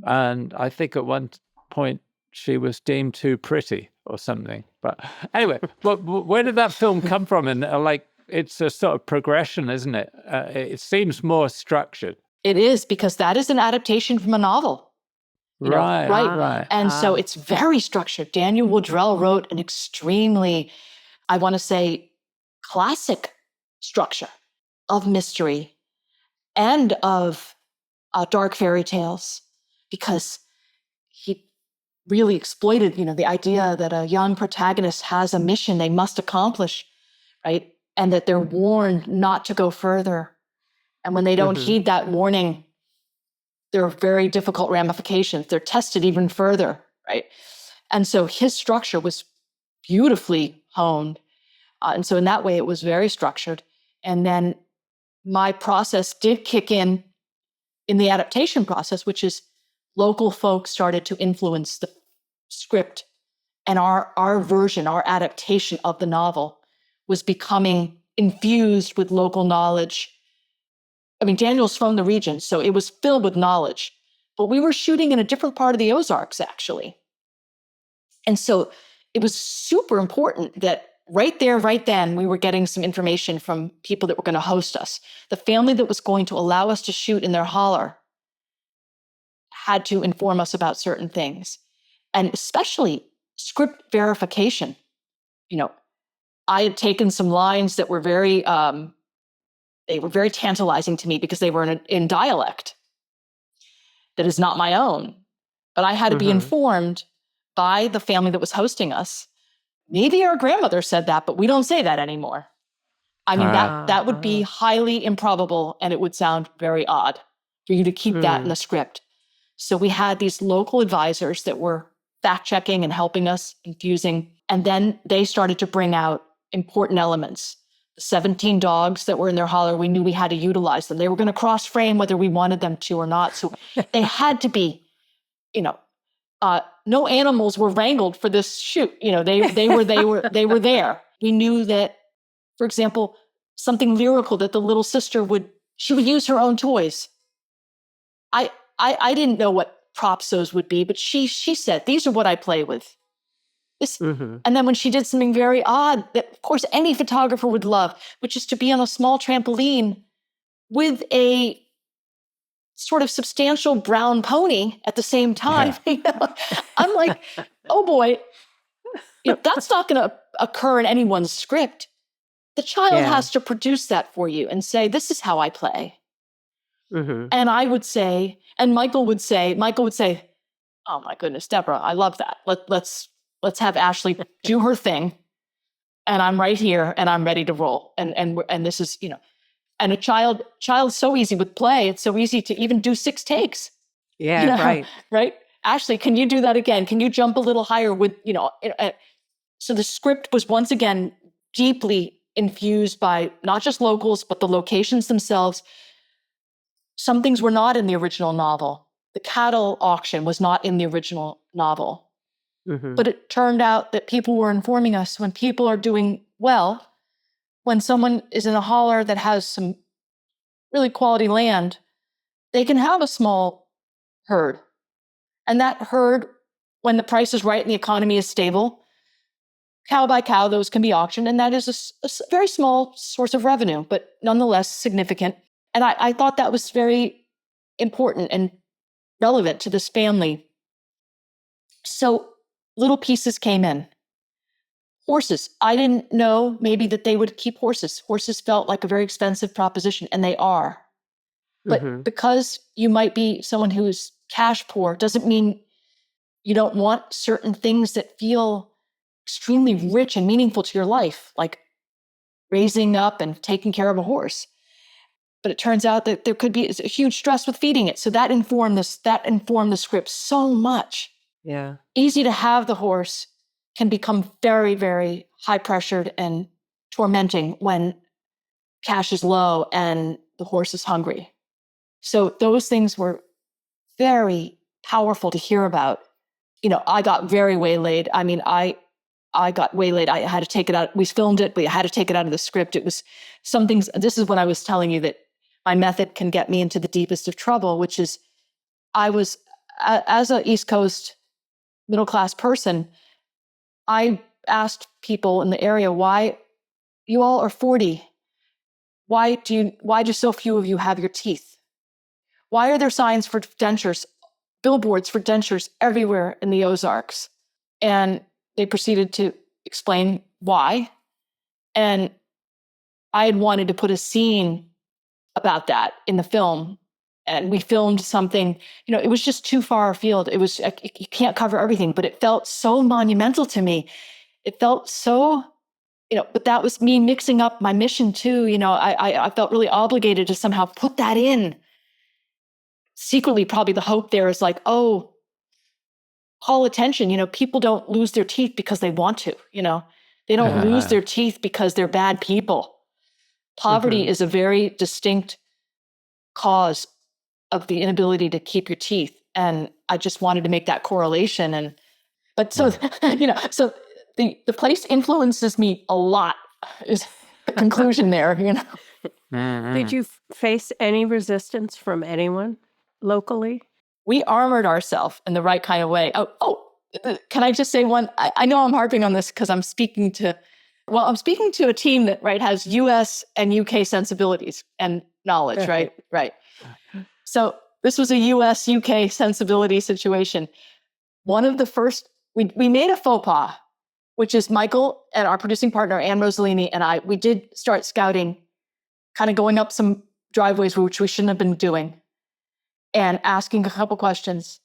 and I think at one point she was deemed too pretty or something. But anyway, where did that film come from? And it's a sort of progression, isn't it? It seems more structured. It is, because that is an adaptation from a novel. Right. And so it's very structured. Daniel Woodrell wrote an extremely, I want to say, classic structure of mystery and of dark fairy tales, because he really exploited, the idea that a young protagonist has a mission they must accomplish, right? And that they're warned not to go further. And when they don't heed that warning, there are very difficult ramifications. They're tested even further, right? And so his structure was beautifully honed. And so in that way, it was very structured. And then my process did kick in the adaptation process, which is local folks started to influence the script, and our version, our adaptation of the novel was becoming infused with local knowledge. I mean, Daniel's from the region, so it was filled with knowledge, but we were shooting in a different part of the Ozarks, actually. And so it was super important that right there, right then, we were getting some information from people that were going to host us. The family that was going to allow us to shoot in their holler had to inform us about certain things, and especially script verification. I had taken some lines that were very tantalizing to me because they were in dialect that is not my own. But I had to be informed by the family that was hosting us. Maybe our grandmother said that, but we don't say that anymore. I mean, that would be highly improbable, and it would sound very odd for you to keep that in the script. So we had these local advisors that were fact-checking and helping us, infusing, and then they started to bring out important elements. The 17 dogs that were in their holler, we knew we had to utilize them. They were going to cross-frame whether we wanted them to or not. So they had to be, no animals were wrangled for this shoot. They were there. We knew that, for example, something lyrical that the little sister she would use her own toys. I didn't know what props those would be, but she said, these are what I play with. And then when she did something very odd that, of course, any photographer would love, which is to be on a small trampoline with a sort of substantial brown pony at the same time. I'm like, oh boy, that's not going to occur in anyone's script. The child has to produce that for you and say, this is how I play. Mm-hmm. And I would say, and Michael would say, oh my goodness, Debra, I love that. Let's have Ashley do her thing. And I'm right here and I'm ready to roll. And this is, and a child's so easy with play. It's so easy to even do 6 takes. Yeah, right. Right. Ashley, can you do that again? Can you jump a little higher with, so the script was once again deeply infused by not just locals, but the locations themselves. Some things were not in the original novel. The cattle auction was not in the original novel. Mm-hmm. But it turned out that people were informing us when people are doing well, when someone is in a holler that has some really quality land, they can have a small herd. And that herd, when the price is right and the economy is stable, cow by cow, those can be auctioned. And that is a very small source of revenue, but nonetheless significant. And I thought that was very important and relevant to this family. So little pieces came in. Horses. I didn't know maybe that they would keep horses. Horses felt like a very expensive proposition, and they are. But because you might be someone who is cash poor, doesn't mean you don't want certain things that feel extremely rich and meaningful to your life, like raising up and taking care of a horse. But it turns out that there could be a huge stress with feeding it. So that informed the script so much. Yeah. Easy to have the horse can become very, very high pressured and tormenting when cash is low and the horse is hungry. So those things were very powerful to hear about. I got very waylaid. I mean, I got waylaid. I had to take it out. We filmed it, but I had to take it out of the script. It was some things. This is when I was telling you that my method can get me into the deepest of trouble, which is I was, as an East Coast middle-class person, I asked people in the area, why you all are 40? Why do so few of you have your teeth? Why are there signs for dentures, billboards for dentures everywhere in the Ozarks? And they proceeded to explain why. And I had wanted to put a scene about that in the film. And we filmed something, it was just too far afield. It was, you can't cover everything, but it felt so monumental to me. It felt so, but that was me mixing up my mission too. I felt really obligated to somehow put that in. Secretly, probably the hope there is like, oh, call attention. People don't lose their teeth because they want to, they don't lose their teeth because they're bad people. Poverty is a very distinct cause of the inability to keep your teeth. And I just wanted to make that correlation. So the place influences me a lot is the conclusion there, Did you face any resistance from anyone locally? We armored ourselves in the right kind of way. Can I just say one? I know I'm harping on this because I'm speaking to a team that has US and UK sensibilities and knowledge, right? Right. So this was a US UK sensibility situation. One of the first, we made a faux pas, which is Michael and our producing partner, Anne Rossellini, and we did start scouting, kind of going up some driveways, which we shouldn't have been doing, and asking a couple questions.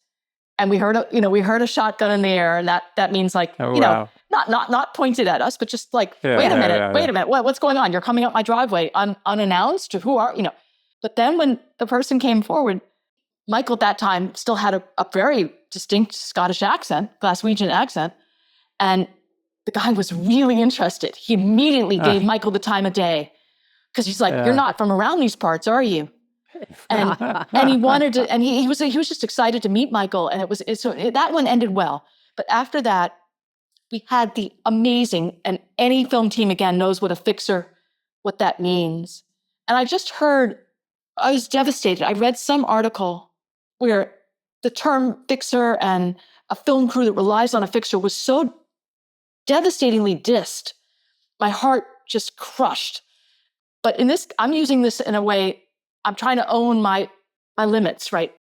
And we heard a shotgun in the air, and that means not pointed at us, but just like, wait a minute, what's going on? You're coming up my driveway unannounced. Who are you know? But then when the person came forward, Michael at that time still had a very distinct Scottish accent, Glaswegian accent, and the guy was really interested. He immediately gave Michael the time of day because he's like, "You're not from around these parts, are you?" And he wanted to, and he was just excited to meet Michael, and that one ended well. But after that, we had the amazing, and any film team again knows what that means. And I was devastated. I read some article where the term fixer and a film crew that relies on a fixer was so devastatingly dissed. My heart just crushed. But I'm using this in a way I'm trying to own my limits, right?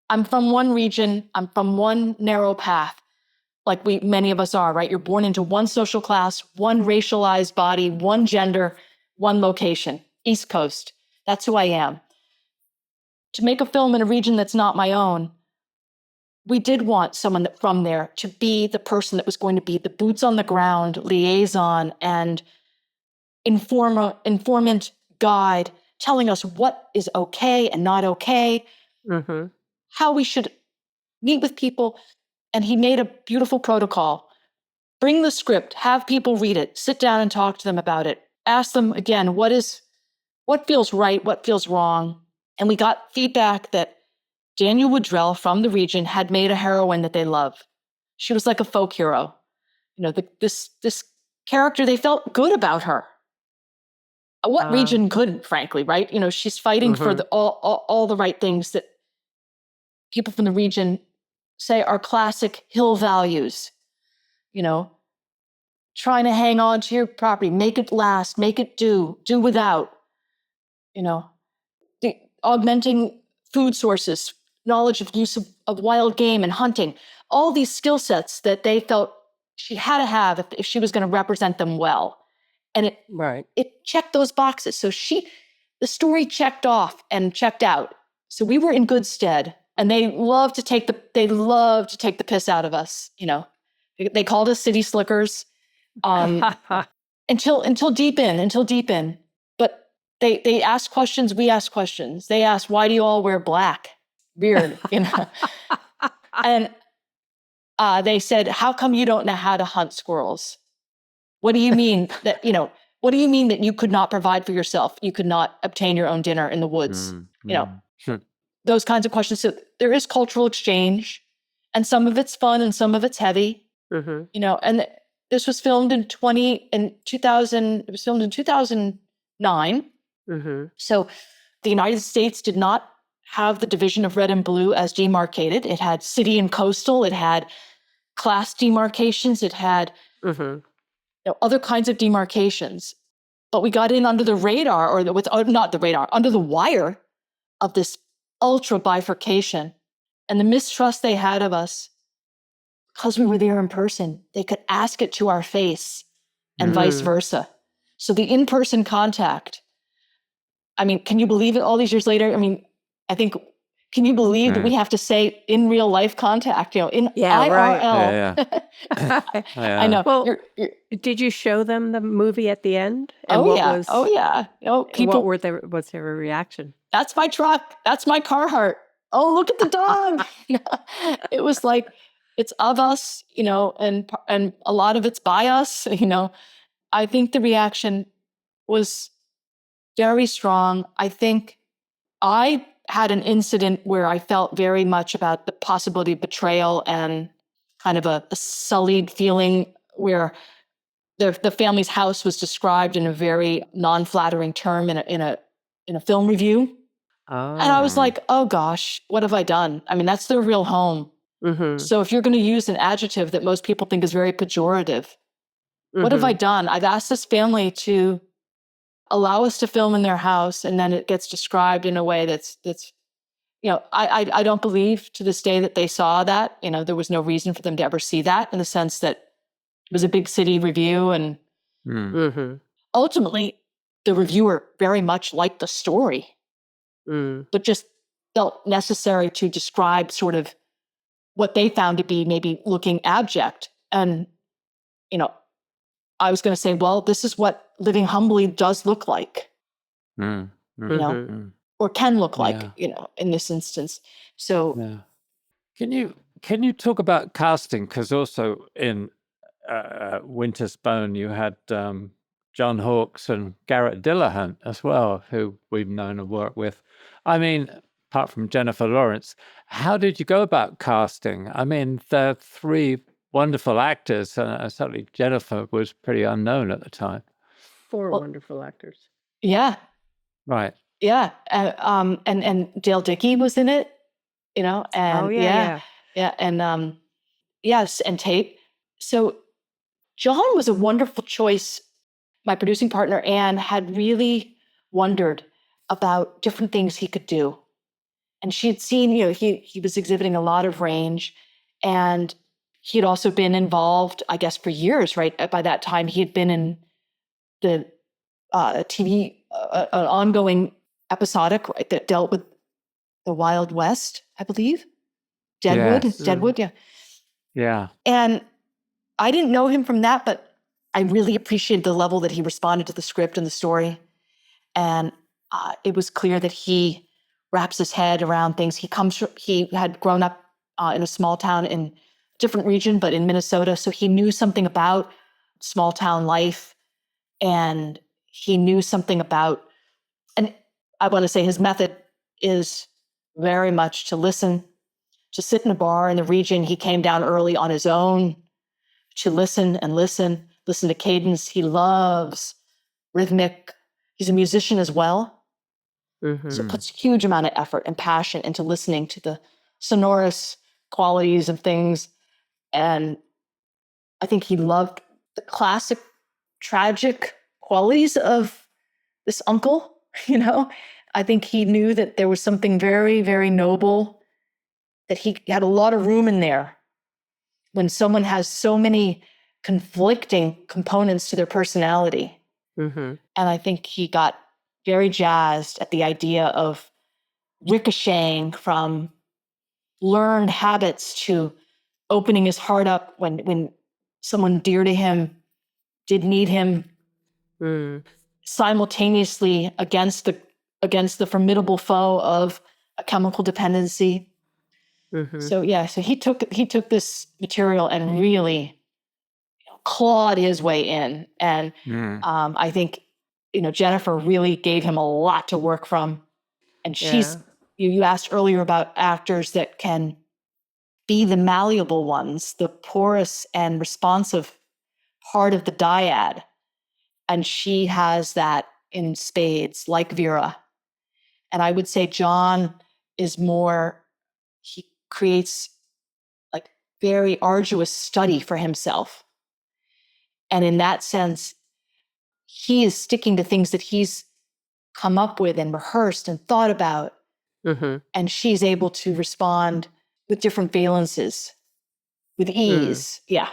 I'm from one region, I'm from one narrow path, like many of us are, right? You're born into one social class, one racialized body, one gender, one location, East Coast. That's who I am. To make a film in a region that's not my own, we did want someone from there to be the person that was going to be the boots on the ground liaison and informant guide, telling us what is okay and not okay, how we should meet with people. And he made a beautiful protocol. Bring the script, have people read it, sit down and talk to them about it. Ask them again, what feels right, what feels wrong. And we got feedback that Daniel Woodrell from the region had made a heroine that they love. She was like a folk hero. This character, they felt good about her. What region couldn't, frankly, right? She's fighting for all the right things that people from the region say are classic hill values. Trying to hang on to your property, make it last, make it do without. Augmenting food sources, knowledge of use of wild game and hunting, all these skill sets that they felt she had to have if she was going to represent them well. And it checked those boxes. So the story checked off and checked out. So we were in good stead. And they loved to take the piss out of us. They called us city slickers until deep in. But they asked questions, we asked questions. They asked, why do you all wear black? Weird, And they said, how come you don't know how to hunt squirrels? What do you mean that, what do you mean that you could not provide for yourself? You could not obtain your own dinner in the woods? Sure. Those kinds of questions. So there is cultural exchange, and some of it's fun and some of it's heavy. And this was filmed in 2000. It was filmed in 2009. So the United States did not have the division of red and blue as demarcated. It had city and coastal. It had class demarcations. It had other kinds of demarcations. But we got in under the radar, not the radar, under the wire of this ultra bifurcation, and the mistrust they had of us because we were there in person. They could ask it to our face and vice versa. So the in-person contact, can you believe it all these years later? I think, can you believe that we have to say in real life contact, in IRL? Right. I know. Well, did you show them the movie at the end? And People, what's their reaction? That's my truck. That's my Carhartt. Oh, look at the dog. It was like, it's of us, and a lot of it's by us, I think the reaction was very strong. I think I had an incident where I felt very much about the possibility of betrayal and kind of a sullied feeling where the family's house was described in a very non-flattering term in a film review. And I was like, oh gosh, what have I done? That's their real home. So if you're going to use an adjective that most people think is very pejorative, what have I done? I've asked this family to allow us to film in their house, and then it gets described in a way that's I don't believe to this day that they saw that. There was no reason for them to ever see that, in the sense that it was a big city review, and ultimately the reviewer very much liked the story. But just felt necessary to describe sort of what they found to be maybe looking abject. And, I was going to say, well, this is what living humbly does look like, or can look like, in this instance. So can you talk about casting? Because also in Winter's Bone, you had John Hawkes and Garrett Dillahunt as well, who we've known and worked with. Apart from Jennifer Lawrence, how did you go about casting? They're three wonderful actors, and certainly Jennifer was pretty unknown at the time. Four wonderful actors. Yeah. Right. Yeah. And Dale Dickey was in it, and yeah. And yes, and Tate. So John was a wonderful choice. My producing partner, Anne, had really wondered, about different things he could do. And she had seen, he was exhibiting a lot of range, and he had also been involved, I guess, for years, right? By that time, he had been in the TV, an ongoing episodic, right, that dealt with the Wild West, I believe. Deadwood, Yes. Deadwood, yeah. Yeah. And I didn't know him from that, but I really appreciated the level that he responded to the script and the story. And it was clear that he wraps his head around things. He had grown up in a small town in a different region, but in Minnesota. So he knew something about small town life, and he knew something about, and I want to say his method is very much to listen, to sit in a bar in the region. He came down early on his own to listen to cadence. He loves rhythmic. He's a musician as well. So it puts a huge amount of effort and passion into listening to the sonorous qualities of things. And I think he loved the classic, tragic qualities of this uncle, I think he knew that there was something very, very noble, that he had a lot of room in there when someone has so many conflicting components to their personality. And I think he got very jazzed at the idea of ricocheting from learned habits to opening his heart up when someone dear to him did need him, simultaneously against the formidable foe of a chemical dependency. So he took this material and really clawed his way in. And I think Jennifer really gave him a lot to work from. And you asked earlier about actors that can be the malleable ones, the porous and responsive part of the dyad. And she has that in spades, like Vera. And I would say John is more, he creates like very arduous study for himself. And in that sense, he is sticking to things that he's come up with and rehearsed and thought about. And she's able to respond with different valences, with ease. Yeah.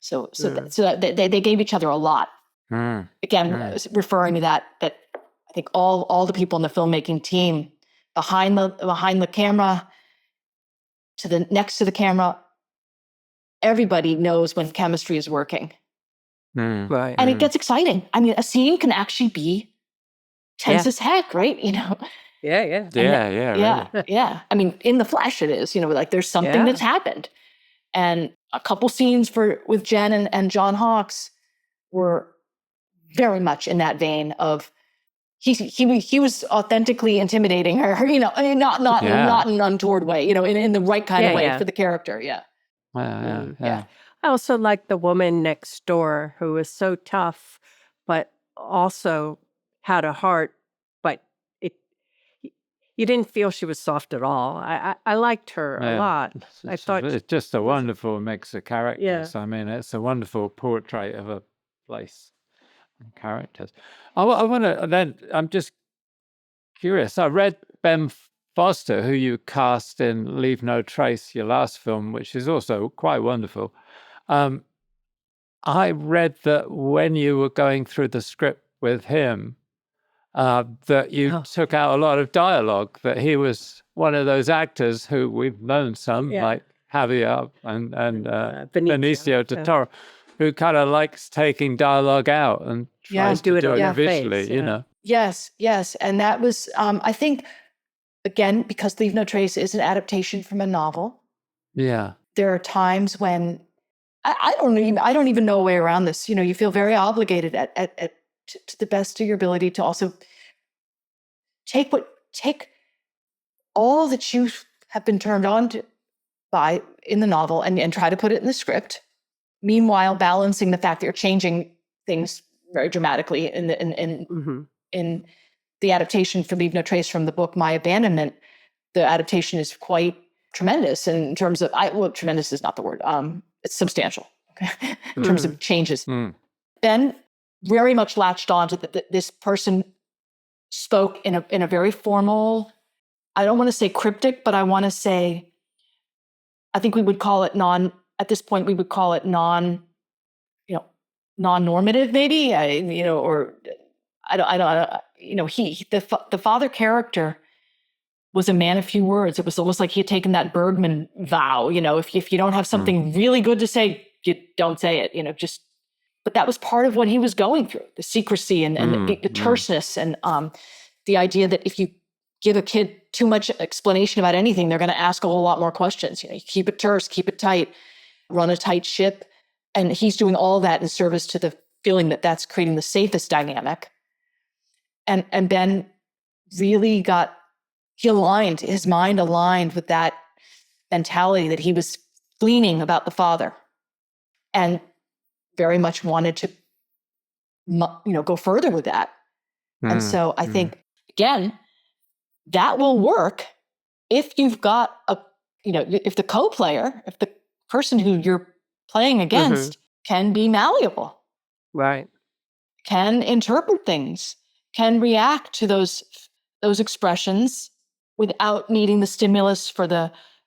So they gave each other a lot. Again, I was referring to that I think all the people in the filmmaking team behind the camera next to the camera, everybody knows when chemistry is working. Right. And it gets exciting. I mean, a scene can actually be tense as heck, right? Yeah. Yeah. I mean, in the flesh it is, like there's something that's happened. And a couple scenes with Jen and John Hawkes were very much in that vein of he was authentically intimidating her, not in an untoward way, in the right kind of way for the character. Yeah. Yeah. I also like the woman next door who was so tough, but also had a heart, but you didn't feel she was soft at all. I liked her a lot. I thought it's just a wonderful mix of characters. Yeah. I mean, it's a wonderful portrait of a place and characters. I want to then. I'm just curious. I read Ben Foster, who you cast in Leave No Trace, your last film, which is also quite wonderful. I read that when you were going through the script with him, that you took out a lot of dialogue, that he was one of those actors who we've known some, like Javier and Benicio del Toro, who kind of likes taking dialogue out and tries to do it visually, Yes. And that was, I think, again, because Leave No Trace is an adaptation from a novel. Yeah. There are times when I don't even know a way around this. You feel very obligated to the best of your ability to also take all that you have been turned on to by in the novel and try to put it in the script. Meanwhile, balancing the fact that you're changing things very dramatically in the adaptation for Leave No Trace from the book My Abandonment. The adaptation is quite tremendous in terms of tremendous is not the word. It's substantial, okay, in terms of changes. Ben very much latched on to this person spoke in a very formal, I don't want to say cryptic, but I want to say, I think we would call it at this point, we would call it non-normative, maybe, or I don't, the father character was a man of few words. It was almost like he had taken that Bergman vow, if you don't have something really good to say, you don't say it, but that was part of what he was going through, the secrecy and the terseness and the idea that if you give a kid too much explanation about anything, they're going to ask a whole lot more questions. You keep it terse, keep it tight, run a tight ship. And he's doing all that in service to the feeling that that's creating the safest dynamic. And Ben really his mind aligned with that mentality that he was gleaning about the father and very much wanted to, go further with that. And so I think, again, that will work if you've got if the co-player, if the person who you're playing against can be malleable. Right. Can interpret things, can react to those expressions without needing the stimulus for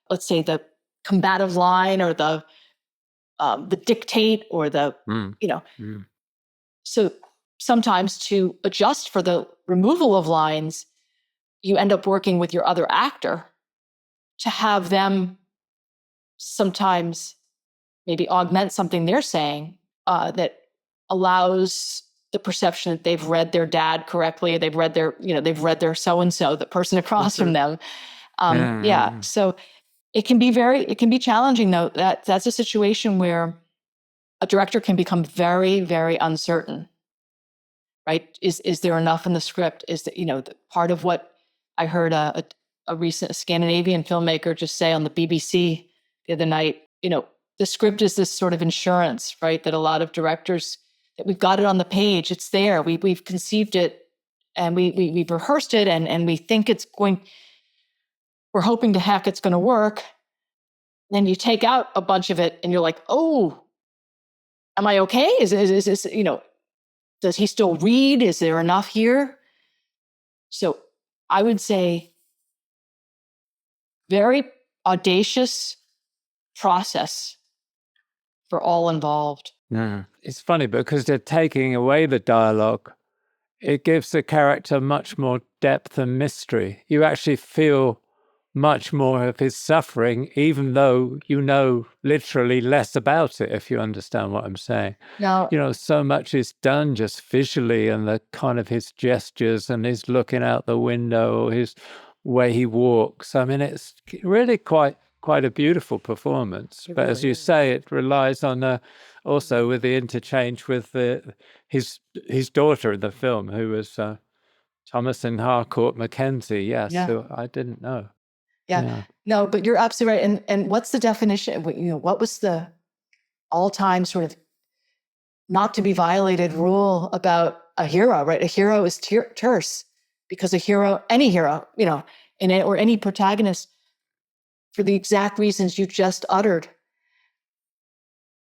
let's say the combative line or the dictate or So sometimes to adjust for the removal of lines, you end up working with your other actor to have them sometimes maybe augment something they're saying that allows the perception that they've read their dad correctly, they've read their so-and-so, the person across from them. So it can be challenging though. That's a situation where a director can become very, very uncertain, right? Is there enough in the script? Is that, part of what I heard a recent Scandinavian filmmaker just say on the BBC the other night, the script is this sort of insurance, right? That a lot of directors, that we've got it on the page, it's there, we've conceived it, and we've rehearsed it, and we think we're hoping to heck it's going to work. Then you take out a bunch of it, and you're like, oh, am I okay? Is this, does he still read? Is there enough here? So I would say very audacious process for all involved. Yeah. It's funny because they're taking away the dialogue. It gives the character much more depth and mystery. You actually feel much more of his suffering, even though you know literally less about it, if you understand what I'm saying. Now, So much is done just visually, and the kind of his gestures and his looking out the window, or his way he walks. I mean, it's really quite a beautiful performance. But as you say, it relies on also with the interchange with his daughter in the film, who was Thomas and Harcourt Mackenzie. Yes, who I didn't know. Yeah. No, but you're absolutely right. And what's the definition? What was the all-time sort of not to be violated rule about a hero, right? A hero is terse because any hero, or any protagonist, for the exact reasons you just uttered,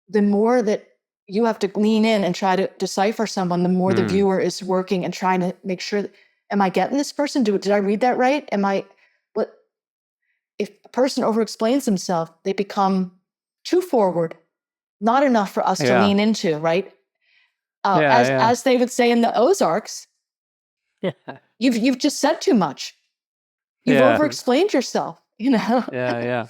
the more that you have to lean in and try to decipher someone, the more the viewer is working and trying to make sure, am I getting this person? Did I read that right? If a person over-explains themselves, they become too forward, not enough for us to lean into, right? As they would say in the Ozarks, you've just said too much. You've over-explained yourself, Yeah.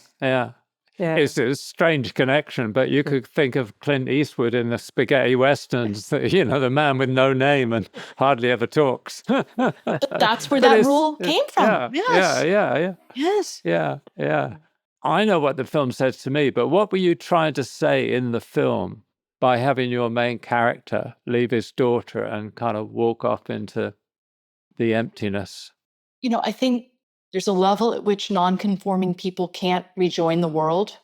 It's a strange connection, but you could think of Clint Eastwood in the spaghetti westerns, the man with no name and hardly ever talks. That's where that rule came from. Yeah. Yes. Yeah. I know what the film says to me, but what were you trying to say in the film by having your main character leave his daughter and kind of walk off into the emptiness? I think there's a level at which non-conforming people can't rejoin the world.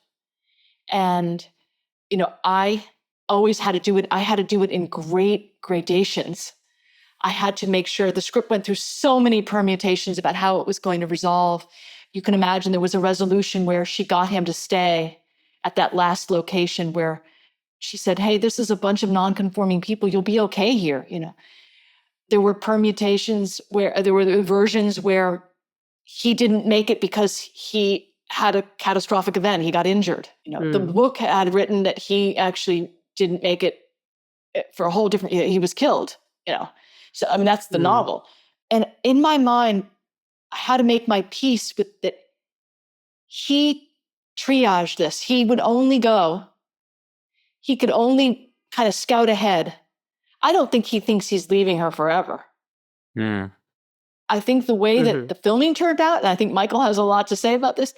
And, I always had to do it. I had to do it in great gradations. I had to make sure the script went through so many permutations about how it was going to resolve. You can imagine there was a resolution where she got him to stay at that last location where she said, hey, this is a bunch of non-conforming people. You'll be okay here, there were permutations where there were versions where he didn't make it because he had a catastrophic event. He got injured. The book had written that he actually didn't make it for a whole different, he was killed, So, I mean, that's the novel. And in my mind, I had to make my peace with that. He triaged this. He could only kind of scout ahead. I don't think he thinks he's leaving her forever. Yeah. I think the way that the filming turned out, and I think Michael has a lot to say about this,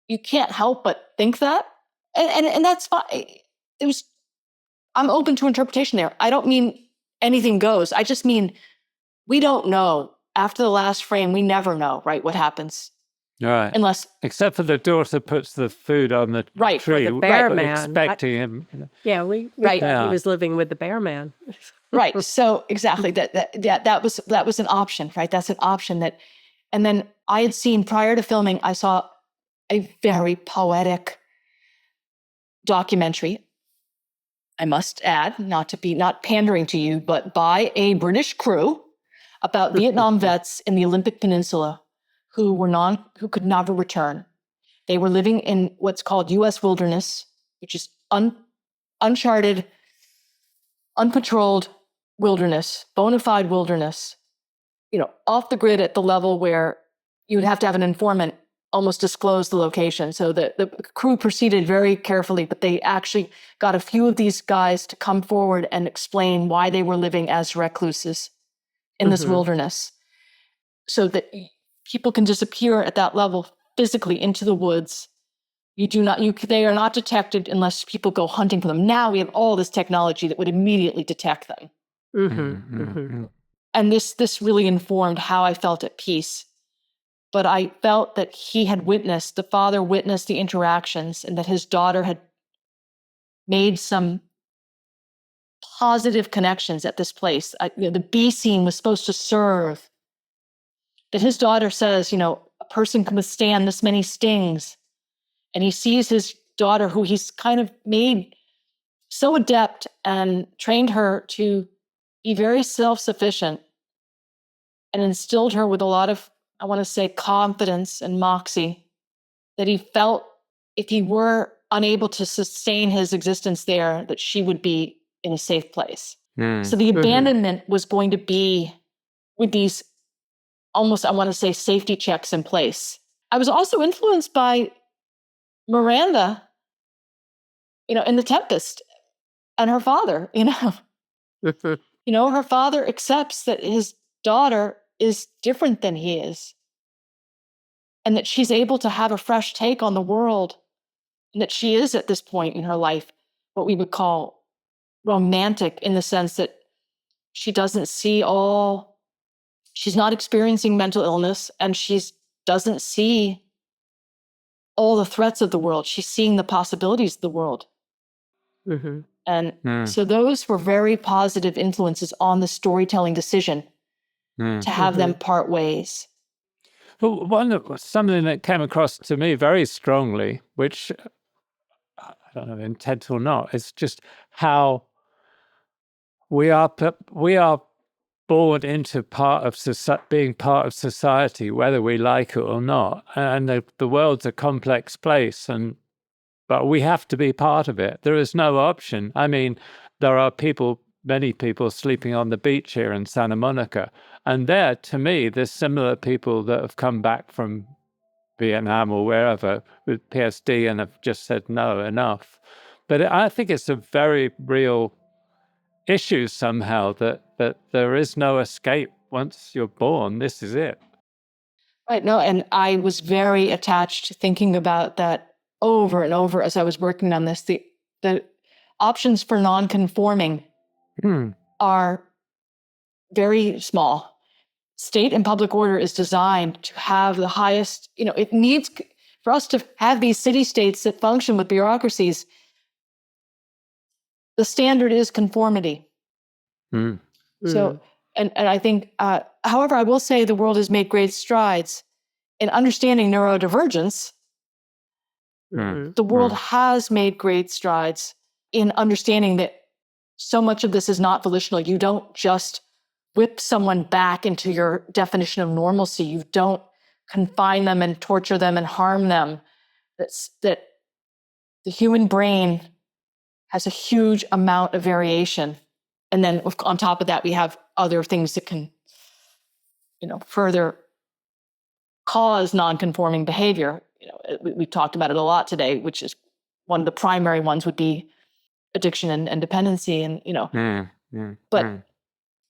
you can't help but think that. And that's fine. I'm open to interpretation there. I don't mean anything goes. I just mean we don't know. After the last frame, we never know, right, what happens. Right. Except for the daughter puts the food on the tree. The bear man. Expecting him. Yeah, we thought he was living with the bear man. Right. So exactly that was an option, right? That's an option and then I had seen prior to filming, I saw a very poetic documentary, I must add, not pandering to you, but by a British crew about Vietnam vets in the Olympic Peninsula who could never return. They were living in what's called U.S. wilderness, which is uncharted, unpatrolled wilderness, bona fide wilderness, off the grid at the level where you would have to have an informant almost disclose the location. So the crew proceeded very carefully, but they actually got a few of these guys to come forward and explain why they were living as recluses in this wilderness, so that people can disappear at that level physically into the woods. They are not detected unless people go hunting for them. Now we have all this technology that would immediately detect them. And this really informed how I felt at peace. But I felt that the father witnessed the interactions, and that his daughter had made some positive connections at this place. The B scene was supposed to serve. That his daughter says, a person can withstand this many stings. And he sees his daughter, who he's kind of made so adept and trained her to be very self-sufficient, and instilled her with a lot of, I want to say, confidence and moxie, that he felt if he were unable to sustain his existence there, that she would be in a safe place. So the abandonment was going to be with these almost, I want to say, safety checks in place. I was also influenced by Miranda, in The Tempest, and her father, her father accepts that his daughter is different than he is, and that she's able to have a fresh take on the world, and that she is at this point in her life what we would call romantic, in the sense that she doesn't see she's not experiencing mental illness, and she doesn't see all the threats of the world. She's seeing the possibilities of the world. And so those were very positive influences on the storytelling decision to have them part ways. Well, something that came across to me very strongly, which I don't know, intent or not, is just how we are born into being part of society, whether we like it or not. And the world's a complex place, but we have to be part of it. There is no option. I mean, there are many people sleeping on the beach here in Santa Monica. And there, to me, there's similar people that have come back from Vietnam or wherever with PSD and have just said, no, enough. But I think it's a very real issue somehow that there is no escape. Once you're born, this is it. Right. No, and I was very attached to thinking about that over and over as I was working on this. The options for non-conforming are very small. State and public order is designed to have the highest, it needs, for us to have these city-states that function with bureaucracies, the standard is conformity. So, and I think, however, I will say the world has made great strides in understanding neurodivergence. The world has made great strides in understanding that so much of this is not volitional. You don't just whip someone back into your definition of normalcy. You don't confine them and torture them and harm them. That the human brain has a huge amount of variation. And then on top of that, we have other things that can, further cause non-conforming behavior. We've talked about it a lot today, which is one of the primary ones would be addiction and dependency. And,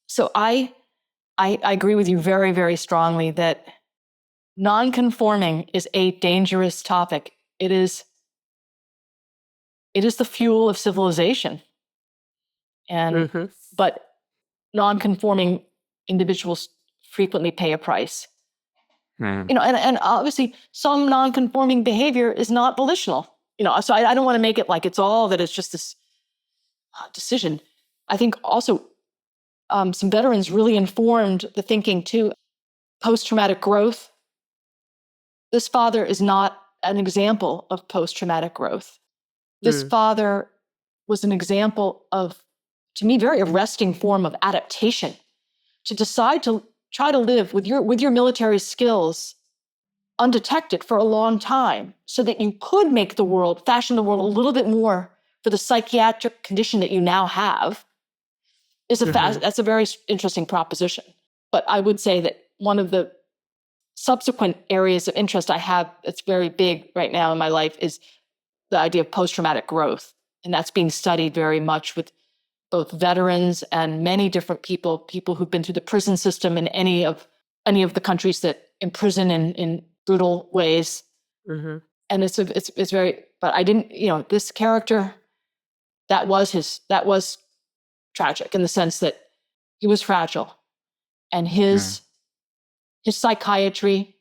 so I agree with you very, very strongly that non-conforming is a dangerous topic. It is the fuel of civilization. And but non-conforming individuals frequently pay a price. And obviously some non-conforming behavior is not volitional. So I don't want to make it like it's all that it's just this decision. I think also some veterans really informed the thinking too. Post-traumatic growth. This father is not an example of post-traumatic growth. This father was an example of, to me, very arresting form of adaptation. To decide to try to live with your military skills undetected for a long time, so that you could fashion the world a little bit more for the psychiatric condition that you now have, that's a very interesting proposition. But I would say that one of the subsequent areas of interest I have that's very big right now in my life is the idea of post-traumatic growth. And that's being studied very much with both veterans and many different people who've been through the prison system in any of the countries that imprison in brutal ways. And it's very, but I didn't, this character, that was tragic in the sense that he was fragile, and his psychiatry,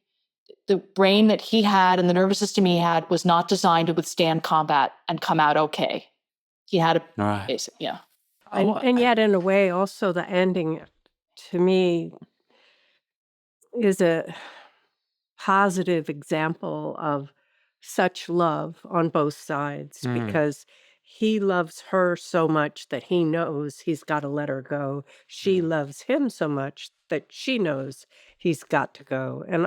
the brain that he had and the nervous system he had was not designed to withstand combat and come out okay. He had a basic, And yet, in a way, also the ending, to me, is a positive example of such love on both sides, because he loves her so much that he knows he's got to let her go. She loves him so much that she knows he's got to go. And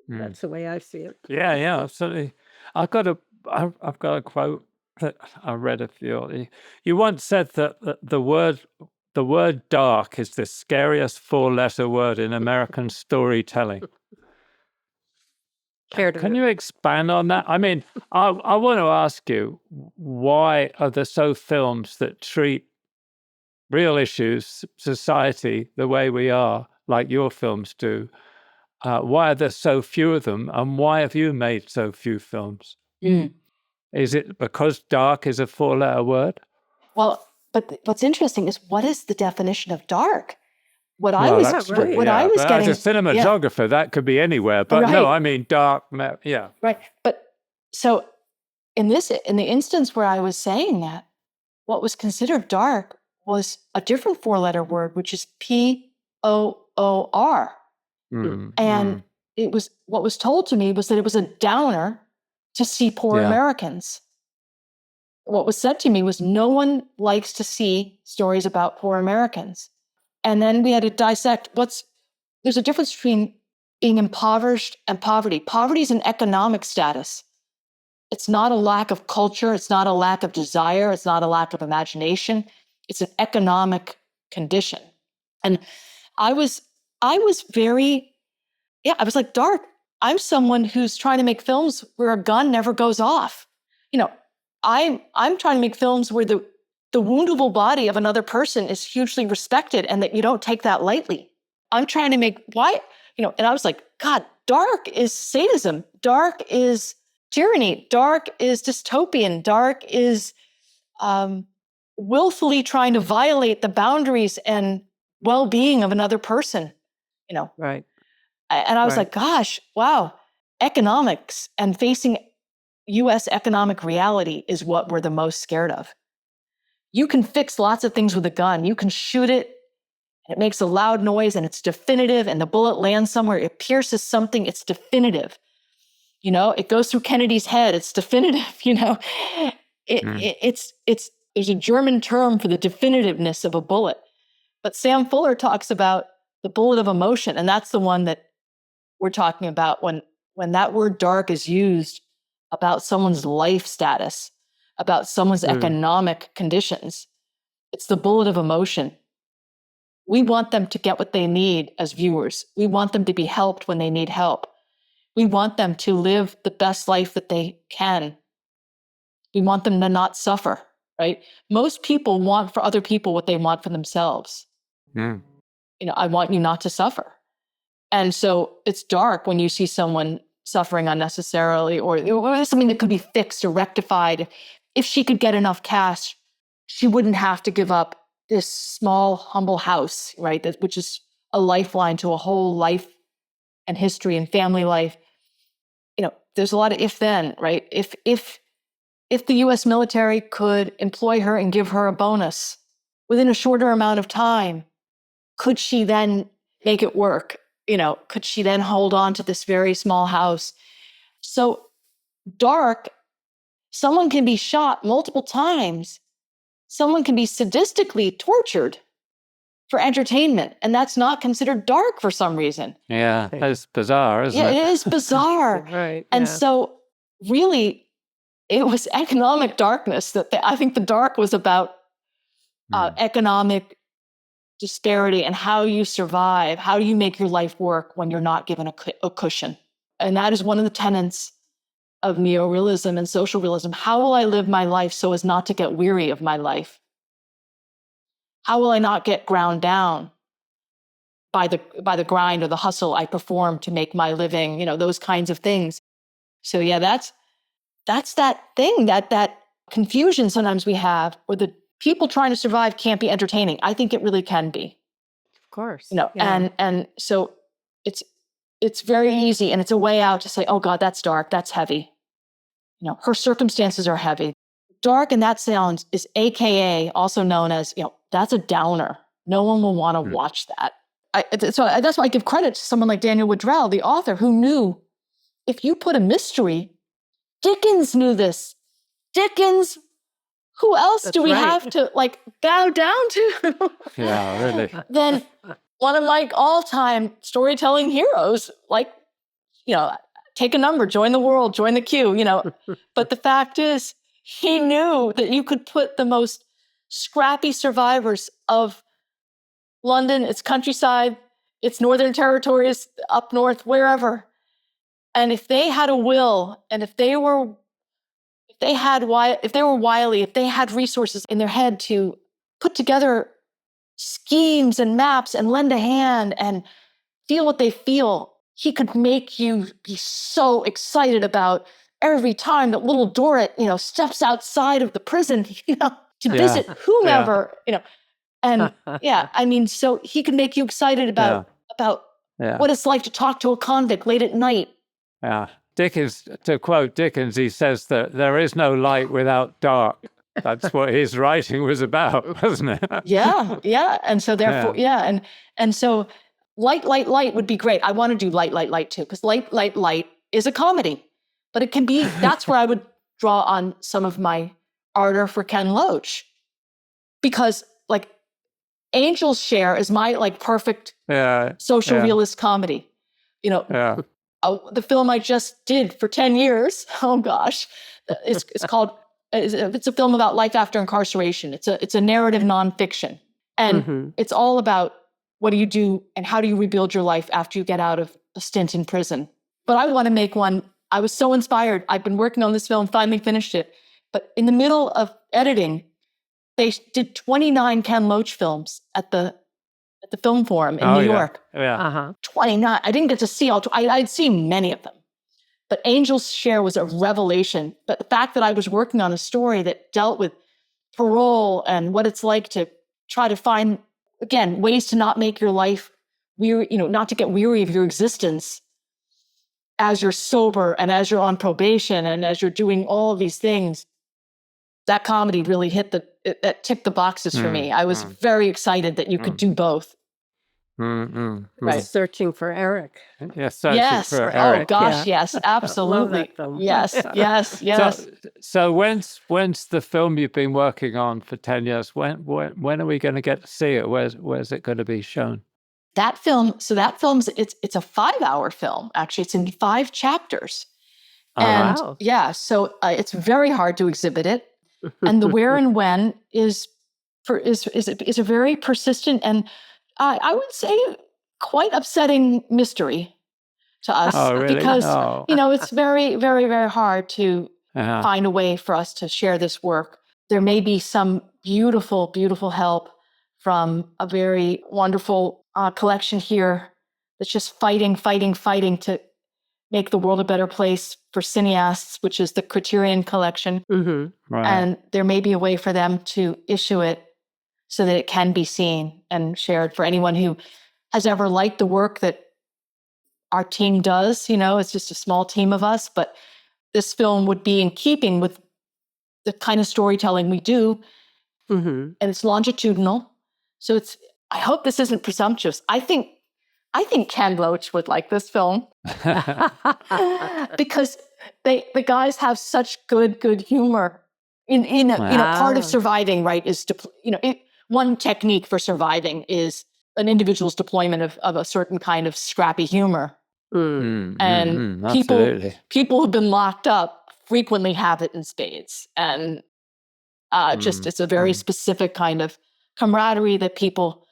that's the way I see it. Yeah, absolutely. I've got a quote that I read of you. You once said that the word dark is the scariest 4-letter word in American storytelling. Can you expand on that? I mean, I want to ask you, why are there so films that treat real issues, society, the way we are, like your films do? Why are there so few of them, and why have you made so few films? Is it because dark is a 4-letter word? Well, but what's interesting is, what is the definition of dark? I was getting as a cinematographer, that could be anywhere. But no, I mean dark. Yeah. Right. But so in the instance where I was saying that, what was considered dark was a different 4-letter word, which is POOR. And it was, what was told to me was that it was a downer to see poor Americans. What was said to me was, no one likes to see stories about poor Americans. And then we had to dissect there's a difference between being impoverished and poverty. Poverty is an economic status. It's not a lack of culture. It's not a lack of desire. It's not a lack of imagination. It's an economic condition. And I was very, I was like, dark. I'm someone who's trying to make films where a gun never goes off. I'm trying to make films where the woundable body of another person is hugely respected, and that you don't take that lightly. I'm trying to make and I was like, God, dark is sadism. Dark is tyranny. Dark is dystopian. Dark is willfully trying to violate the boundaries and well-being of another person, Right. And I was like, gosh, wow, economics and facing U.S. economic reality is what we're the most scared of. You can fix lots of things with a gun. You can shoot it, and it makes a loud noise, and it's definitive, and the bullet lands somewhere. It pierces something. It's definitive. It goes through Kennedy's head. It's definitive. There's a German term for the definitiveness of a bullet. But Sam Fuller talks about the bullet of emotion, and that's the one that we're talking about when that word dark is used about someone's life status, about someone's economic conditions. It's the bullet of emotion. We want them to get what they need as viewers. We want them to be helped when they need help. We want them to live the best life that they can. We want them to not suffer, right? Most people want for other people what they want for themselves. Mm. I want you not to suffer. And so it's dark when you see someone suffering unnecessarily or something that could be fixed or rectified. If she could get enough cash, she wouldn't have to give up this small, humble house, right? Which is a lifeline to a whole life and history and family life. There's a lot of if-then, right? If the US military could employ her and give her a bonus within a shorter amount of time, could she then make it work? Could she then hold on to this very small house? So dark, someone can be shot multiple times. Someone can be sadistically tortured for entertainment, and that's not considered dark for some reason. Yeah, that's bizarre, isn't it? Yeah, it is bizarre. Right. And yeah. so really, it was economic darkness that I think the dark was about economic disparity and how you survive, how do you make your life work when you're not given a cushion. And that is one of the tenets of neorealism and social realism. How will I live my life so as not to get weary of my life? How will I not get ground down by the grind or the hustle I perform to make my living, those kinds of things. So yeah, that's that thing, that confusion sometimes we have where the people trying to survive can't be entertaining. I think it really can be. Of course. Yeah. And so it's very easy, and it's a way out to say, oh God, that's dark, that's heavy. Her circumstances are heavy. Dark in that sense is AKA, also known as, that's a downer. No one will want to watch that. So that's why I give credit to someone like Daniel Woodrell, the author, who knew if you put a mystery, Dickens knew this. Dickens, who else do we have to bow down to? Yeah, really. Then one of my all-time storytelling heroes, take a number, join the world, join the queue, But the fact is, he knew that you could put the most scrappy survivors of London, its countryside, its northern territories, up north, wherever. And if they had a will, and if they were wily, if they had resources in their head to put together schemes and maps and lend a hand and feel what they feel, he could make you be so excited about every time that little Dorrit, steps outside of the prison, to visit whomever, And so he could make you excited about what it's like to talk to a convict late at night. Yeah. Dickens, to quote Dickens, he says that there is no light without dark. That's what his writing was about, wasn't it? Yeah. And so therefore, And so light would be great. I want to do light too, because light is a comedy. But it can be, that's where I would draw on some of my ardor for Ken Loach. Because Angel's Share is my perfect social realist comedy. The film I just did for 10 years, oh gosh, it's called, it's a film about life after incarceration. It's a narrative nonfiction. And it's all about what do you do and how do you rebuild your life after you get out of a stint in prison. But I want to make one. I was so inspired. I've been working on this film, finally finished it. But in the middle of editing, they did 29 Ken Loach films at the Film Forum in New York. Yeah. 29. I didn't get to see all. I'd seen many of them, but Angel's Share was a revelation. But the fact that I was working on a story that dealt with parole and what it's like to try to find, again, ways to not make your life weary, not to get weary of your existence as you're sober and as you're on probation and as you're doing all of these things. That comedy really ticked the boxes for me. I was very excited that you could do both. Right. Searching for Eric. Yeah, searching Yes. for Oh Eric. gosh, yeah. yes, absolutely. that film. Yes, yes, yes. So when's the film you've been working on for 10 years? When are we going to get to see it? Where's it going to be shown? That film's it's a 5-hour film. Actually, it's in 5 chapters. And wow. yeah, so it's very hard to exhibit it. And the where and when is a very persistent and I would say quite upsetting mystery to us. Oh, really? Because Oh. it's very, very, very hard to find a way for us to share this work. There may be some beautiful, beautiful help from a very wonderful collection here that's just fighting to make the world a better place for cineasts, which is the Criterion Collection. Mm-hmm. Right. And there may be a way for them to issue it so that it can be seen and shared for anyone who has ever liked the work that our team does. It's just a small team of us, but this film would be in keeping with the kind of storytelling we do. Mm-hmm. And it's longitudinal. So I hope this isn't presumptuous. I think Ken Loach would like this film because the guys have such good humor. Part of surviving, right, is one technique for surviving is an individual's deployment of a certain kind of scrappy humor. And people who've been locked up frequently have it in spades. And it's a very specific kind of camaraderie that people,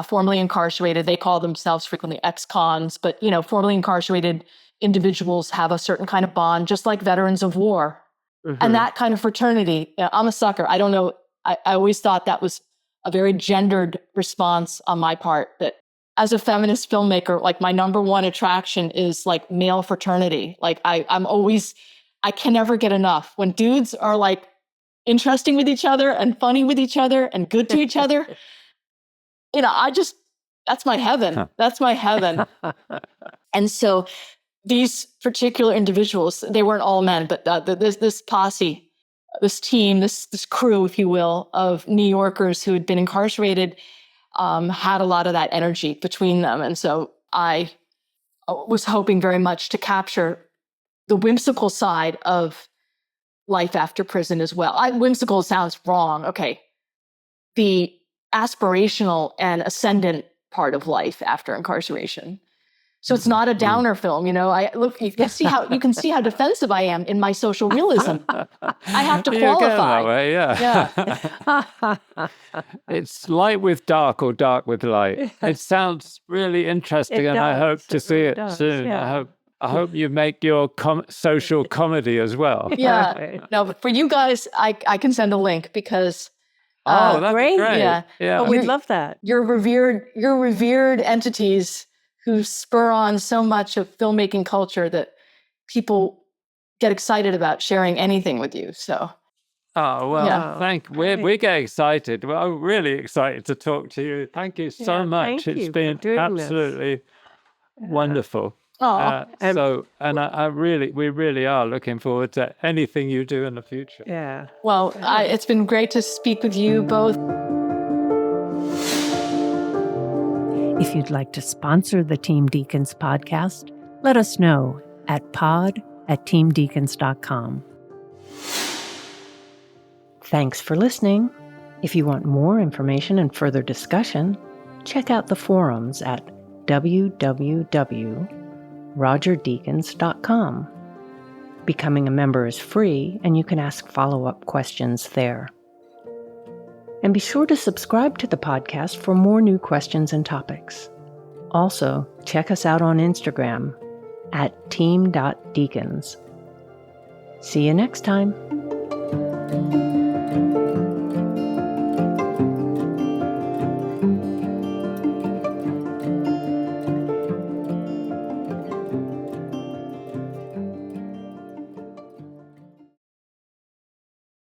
formerly incarcerated, they call themselves frequently ex-cons, but, formerly incarcerated individuals have a certain kind of bond, just like veterans of war. Mm-hmm. And that kind of fraternity, I'm a sucker. I don't know. I always thought that was a very gendered response on my part, that as a feminist filmmaker, like my number one attraction is like male fraternity. Like I can never get enough. When dudes are like interesting with each other and funny with each other and good to each other, that's my heaven. That's my heaven. And so these particular individuals, they weren't all men, but this posse, this team, this crew, if you will, of New Yorkers who had been incarcerated, had a lot of that energy between them. And so I was hoping very much to capture the whimsical side of life after prison as well. Whimsical sounds wrong. Okay. The aspirational and ascendant part of life after incarceration. So it's not a downer film, you can see how defensive I am in my social realism. I have to qualify. That way, yeah. It's light with dark or dark with light. It sounds really interesting, and I hope to see it soon. Yeah. I hope you make your social comedy as well. Yeah. No, but for you guys, I can send a link because. That's great. Yeah. Oh, we'd love that. You're revered entities who spur on so much of filmmaking culture that people get excited about sharing anything with you. So. Oh, well, yeah. We get excited. Well, I'm really excited to talk to you. Thank you so much. It's been absolutely wonderful. We really are looking forward to anything you do in the future. Yeah. Well, it's been great to speak with you both. If you'd like to sponsor the Team Deakins podcast, let us know at pod@teamdeakins.com. Thanks for listening. If you want more information and further discussion, check out the forums at www.rogerdeakins.com. Becoming a member is free, and you can ask follow-up questions there. And be sure to subscribe to the podcast for more new questions and topics. Also, check us out on Instagram at team.deakins. See you next time.